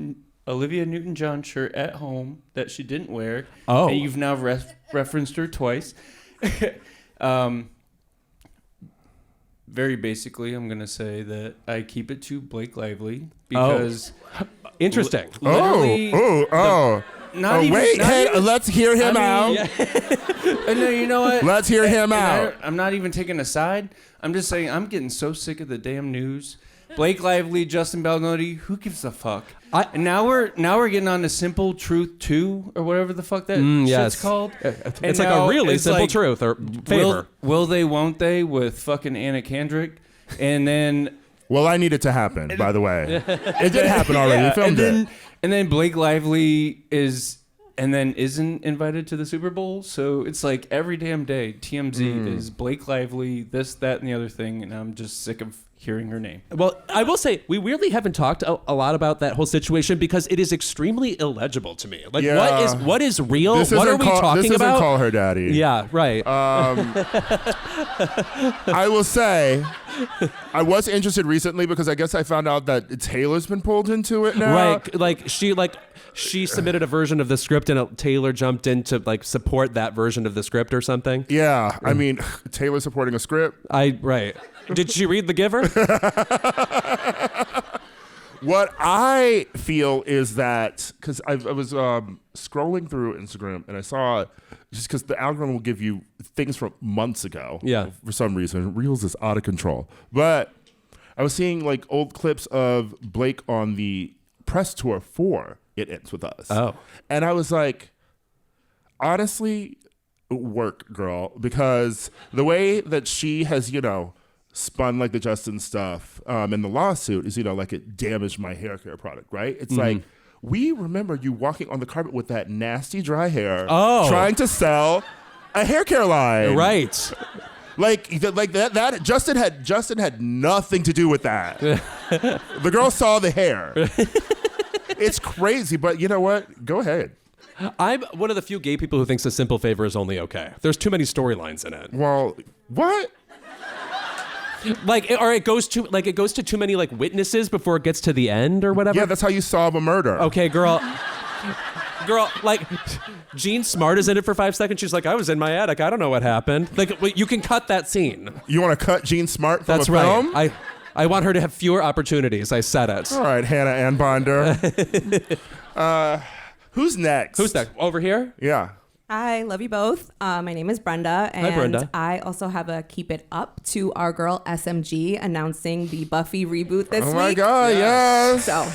Newton-John shirt at home that she didn't wear. Oh. And you've now referenced her twice. Very basically, I'm going to say that I keep it to Blake Lively because... Interesting. Let's hear him out. No, you know what? Let's hear him out. I'm not even taking a side. I'm just saying I'm getting so sick of the damn news. Blake Lively, Justin Bellinati, who gives a fuck? And now we're getting on to Simple Truth 2 or whatever the fuck that shit's called. It's like a really simple truth or favor. Will they, won't they with fucking Anna Kendrick? And then... Well, I need it to happen, by the way. It did happen already. We filmed it. And then Blake Lively isn't invited to the Super Bowl. So it's like every damn day, TMZ is Blake Lively, this, that, and the other thing. And I'm just sick of hearing her name. Well, I will say, we weirdly haven't talked a lot about that whole situation because it is extremely illegible to me. Like, what is real? What are we talking about? Call Her Daddy. Yeah, right. I will say, I was interested recently because I guess I found out that Taylor's been pulled into it now. Right, she submitted a version of the script and Taylor jumped in to support that version of the script or something. Yeah, I mean, Taylor supporting a script. Right. Did she read The Giver? What I feel is that, because I was scrolling through Instagram and I saw, just because the algorithm will give you things from months ago. Yeah. For some reason. Reels is out of control. But I was seeing old clips of Blake on the press tour for It Ends With Us. Oh. And I was like, honestly, work, girl. Because the way that she has, spun the Justin stuff in the lawsuit is, it damaged my hair care product, right? It's like, we remember you walking on the carpet with that nasty dry hair trying to sell a hair care line. Right. That Justin had nothing to do with that. The girl saw the hair. It's crazy, but you know what? Go ahead. I'm one of the few gay people who thinks A Simple Favor is only okay. There's too many storylines in it. Well, what? It goes to too many witnesses before it gets to the end or whatever. Yeah, that's how you solve a murder. Okay, girl, Jean Smart is in it for 5 seconds. She's like, I was in my attic. I don't know what happened. You can cut that scene. You want to cut Jean Smart from That's a film? Right. I want her to have fewer opportunities. I said it. All right, Hannah Ann Bonder. Who's next? Who's next? Over here? Yeah. I love you both. My name is Brenda, and Hi, Brenda. I also have a keep it up to our girl SMG announcing the Buffy reboot this week. Oh my God, yes. So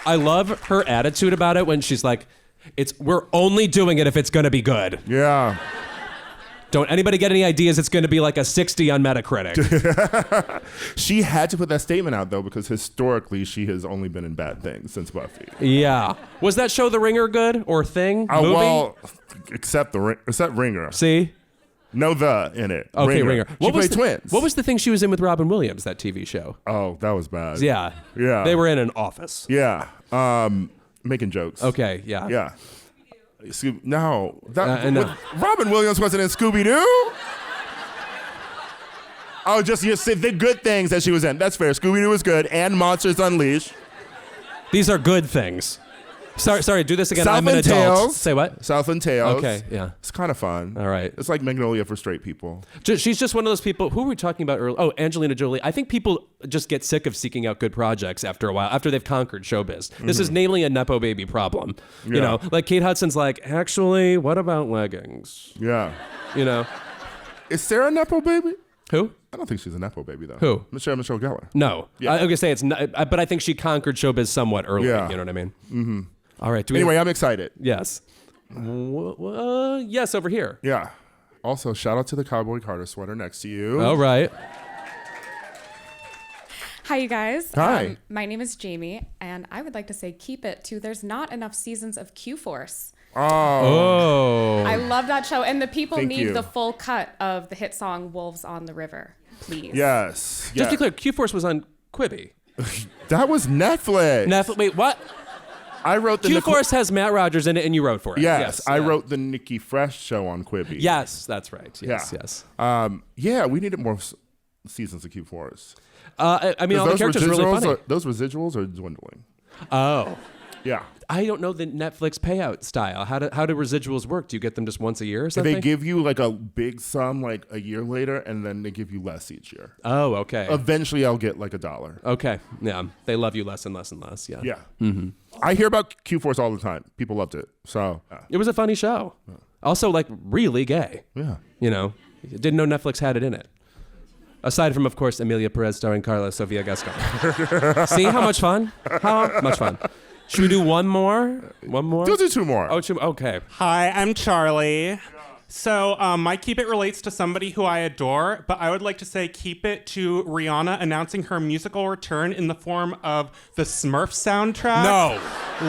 I love her attitude about it when she's like, we're only doing it if it's gonna be good. Yeah. Don't anybody get any ideas? It's gonna be like a 60 on Metacritic. She had to put that statement out though because historically she has only been in bad things since Buffy. Yeah. Was that show The Ringer good or Thing? Movie? Well, except Ringer. See? No the in it. Okay, Ringer. She played twins. What was the thing she was in with Robin Williams, that TV show? Oh, that was bad. Yeah. Yeah. They were in an office. Yeah. Making jokes. Okay, yeah. Yeah. No. No. Robin Williams wasn't in Scooby-Doo? Oh, just you see the good things that she was in. That's fair. Scooby-Doo was good and Monsters Unleashed. These are good things. Sorry, do this again. I'm an adult. Tales. Say what? Southland Tales. Okay, yeah. It's kind of fun. All right. It's like Magnolia for straight people. She's just one of those people. Who were we talking about earlier? Oh, Angelina Jolie. I think people just get sick of seeking out good projects after a while, after they've conquered showbiz. This is namely a Nepo baby problem. You know, like Kate Hudson's like, actually, what about leggings? Yeah. You know? Is Sarah a Nepo baby? Who? I don't think she's a Nepo baby, though. Who? Michelle Gellar. No. Yeah. I was going to say it's not, but I think she conquered showbiz somewhat early. Yeah. You know what I mean? Mm-hmm. All right. Anyway, I'm excited. Yes. Yes, over here. Yeah. Also, shout out to the Cowboy Carter sweater next to you. All right. Hi, you guys. Hi. My name is Jamie, and I would like to say keep it to there's not enough seasons of Q-Force. Oh. I love that show, and the people Thank need you. the full cut of the hit song Wolves on the River, please. Yes. Just to be clear, Q-Force was on Quibi. That was Netflix. Netflix. Wait, what? I wrote the Q-Force has Matt Rogers in it, and you wrote for it. Yes, I wrote the Nikki Fresh show on Quibi. Yes, that's right. Yes. Yeah, we needed more seasons of Q-Force. I mean, all the characters are really funny. Those residuals are dwindling. Oh. Yeah. I don't know the Netflix payout style. How do residuals work? Do you get them just once a year or something? They give you like a big sum like a year later, and then they give you less each year. Oh, okay. Eventually, I'll get like $1. Okay. Yeah. They love you less and less and less. Yeah. Yeah. Mm-hmm. I hear about Q-Force all the time. People loved it. So it was a funny show. Also, like, really gay. Yeah. You know, didn't know Netflix had it in it. Aside from, of course, Emilia Perez starring Karla Sofía Gascón. See how much fun? How much fun? Should we do one more? One more? Do 2 more. Oh, okay. Hi, I'm Charlie. So my keep it relates to somebody who I adore, but I would like to say keep it to Rihanna announcing her musical return in the form of the Smurfs soundtrack. No.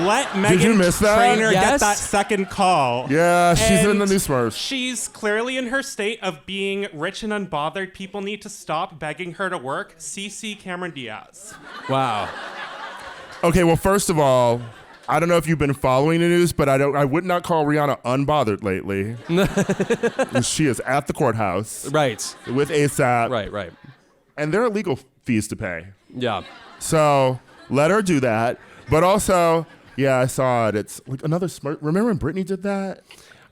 Let Did you Meghan miss that? Trainor Yes. get that second call. Yeah, she's in the And new Smurfs. She's clearly in her state of being rich and unbothered. People need to stop begging her to work. CC Cameron Diaz. Wow. Okay, well, first of all, I don't know if you've been following the news, but I would not call Rihanna unbothered lately. She is at the courthouse. Right. With ASAP. Right. And there are legal fees to pay. Yeah. So let her do that. But also, yeah, I saw it. It's like another Smurf. Remember when Britney did that?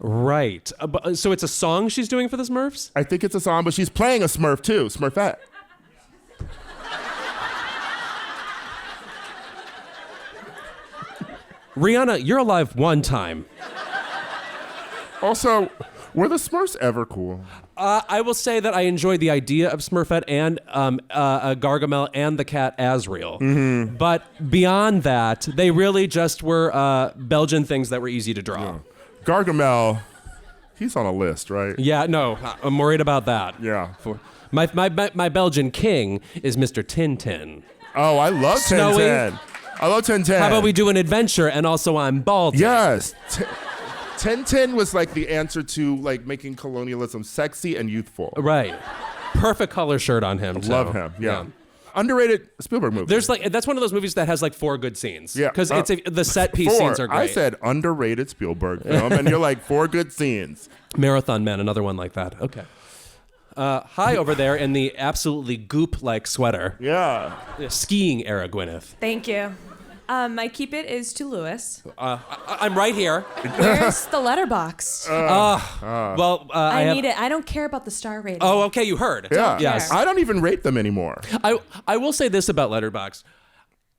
Right. So it's a song she's doing for the Smurfs? I think it's a song, but she's playing a Smurf too, Smurfette. Rihanna, you're alive one time. Also, were the Smurfs ever cool? I will say that I enjoyed the idea of Smurfette and Gargamel and the cat Azrael. Mm-hmm. But beyond that, they really just were Belgian things that were easy to draw. Yeah. Gargamel, he's on a list, right? Yeah, no, I'm worried about that. Yeah. My Belgian king is Mr. Tintin. Oh, I love Snowy. Tintin. I love Tintin. How about we do an adventure and also I'm bald? Yes. Tintin was like the answer to like making colonialism sexy and youthful. Right. Perfect color shirt on him. Love him. Yeah. Underrated Spielberg movie. There's that's one of those movies that has like 4 good scenes. Yeah. Because the set piece 4. scenes are great. I said underrated Spielberg film, and you're like 4 good scenes. Marathon Men, another one like that. Okay. Hi over there in the absolutely goop-like sweater. Yeah. Skiing era Gwyneth. Thank you. My keep it is to Lewis. I'm right here. Where's the letterbox? Well, I need it. I don't care about the star rating. Oh, okay, you heard. Yeah. Yes. I don't even rate them anymore. I will say this about Letterboxd.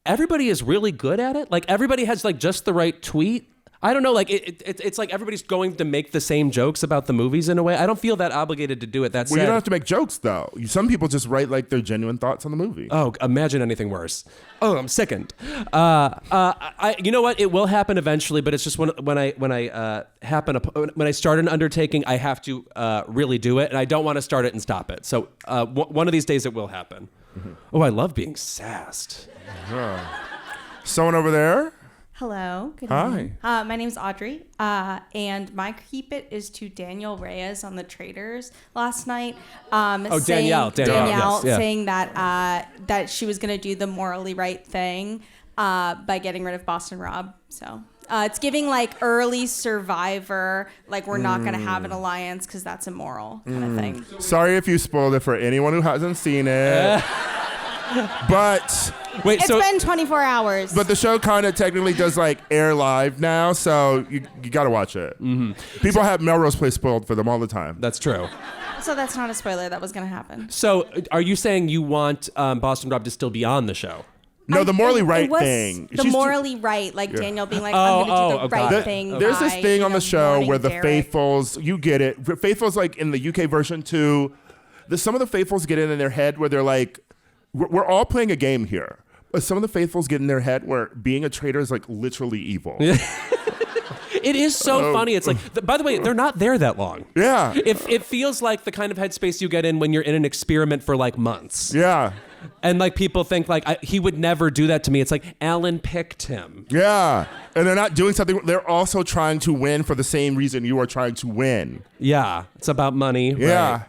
Everybody is really good at it. Like, everybody has, like, just the right tweet. I don't know, like, it's like everybody's going to make the same jokes about the movies in a way. I don't feel that obligated to do it. That said, Well, you don't have to make jokes, though. Some people just write, like, their genuine thoughts on the movie. Oh, imagine anything worse. Oh, I'm sickened. You know what? It will happen eventually, but it's just when I start an undertaking, I have to really do it, and I don't want to start it and stop it. So one of these days, it will happen. Mm-hmm. Oh, I love being sassed. Someone over there? Hello. Good Hi. evening. My name's Audrey, and my keep it is to Daniel Reyes on The Traitors last night. Danielle, yes, yeah. Saying that she was going to do the morally right thing by getting rid of Boston Rob. So it's giving like early Survivor, like we're not going to have an alliance because that's immoral kind of thing. Sorry if you spoiled it for anyone who hasn't seen it. But wait, It's been 24 hours. But the show kind of technically does like air live now, so you got to watch it. Mm-hmm. People have Melrose Place spoiled for them all the time. That's true. So that's not a spoiler. That was going to happen. So are you saying you want Boston Rob to still be on the show? No, the morally right it was thing. The morally right, like Daniel being like, I'm going to do the right thing. There's this by, thing on the show warning where the Derek. faithfuls, you get it. Faithfuls, like in the UK version too, some of the faithfuls get in their head where they're like, we're all playing a game here. some of the faithfuls get in their head where being a traitor is like literally evil. It is so funny. It's like, by the way, they're not there that long. Yeah. It feels like the kind of headspace you get in when you're in an experiment for like months. Yeah. And like people think like he would never do that to me. It's like Alan picked him. Yeah. And they're not doing something. They're also trying to win for the same reason you are trying to win. Yeah. It's about money. Yeah.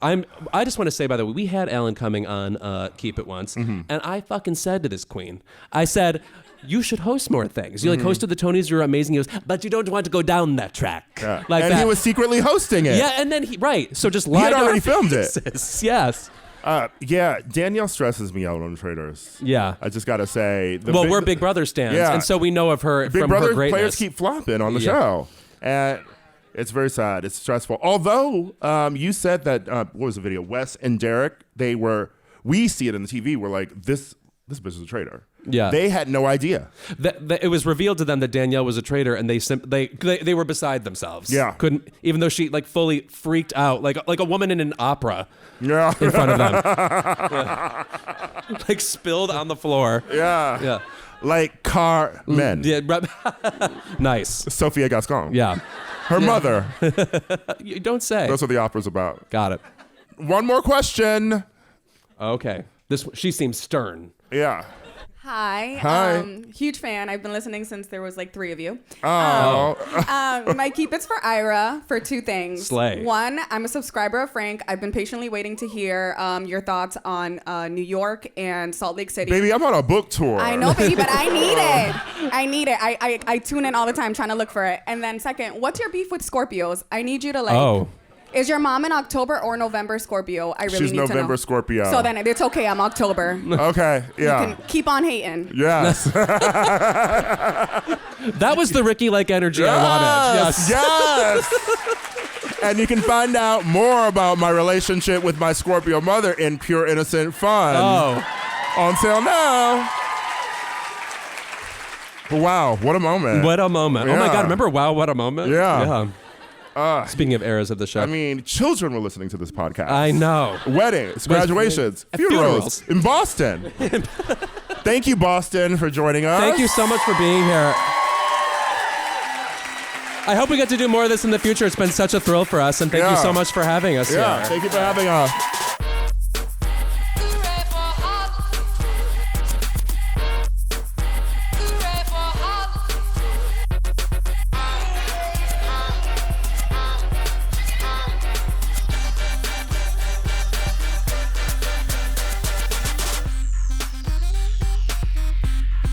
Right? I just want to say, by the way, we had Alan coming on Keep It once, and I fucking said to this queen, I said, you should host more things. You like hosted the Tonys, you're amazing. He goes, but you don't want to go down that track. Yeah. Like and that. he was secretly hosting it. Yeah, and then so just lie he had to already our filmed faces. it. Yes. Yeah, Danielle stresses me out on traitors. Yeah. I just got to say. We're Big Brother stands, and so we know of her Big from Brother her greatness. players keep flopping on the show. And it's very sad. It's stressful. Although you said that, what was the video? Wes and Derek, we see it on the TV, we're like, this bitch is a traitor. Yeah. They had no idea. It was revealed to them that Danielle was a traitor, and they were beside themselves. Yeah. Couldn't, even though she like fully freaked out, like a woman in an opera. Yeah. In front of them. Yeah. Like spilled on the floor. Yeah. Yeah. Like Carmen. Yeah. Nice. Sofía Gascón. Yeah. Her mother. You don't say. That's what the opera's about. Got it. One more question. Okay. She seems stern. Yeah. Hi. Hi. Huge fan. I've been listening since there was like 3 of you. Oh. My keep it's for Ira for 2 things. Slay. 1, I'm a subscriber of Frank. I've been patiently waiting to hear your thoughts on New York and Salt Lake City. Baby, I'm on a book tour. I know, baby, but I need it. I tune in all the time trying to look for it. And then second, what's your beef with Scorpios? I need you to like... Oh. Is your mom in October or November Scorpio? I really She's need to know. November Scorpio. So then it's okay. I'm October. Okay, yeah. You can keep on hating. Yes. That was the Ricky like energy I wanted. Yes. And you can find out more about my relationship with my Scorpio mother in Pure Innocent Fun. Oh. On sale now. Wow, what a moment. What a moment. Yeah. Oh my God, remember Wow, What a Moment? Yeah. Speaking of eras of the show. I mean, children were listening to this podcast. I know. Weddings, graduations, funerals in Boston. Thank you, Boston, for joining us. Thank you so much for being here. I hope we get to do more of this in the future. It's been such a thrill for us, and thank you so much for having us here. Thank you for having us.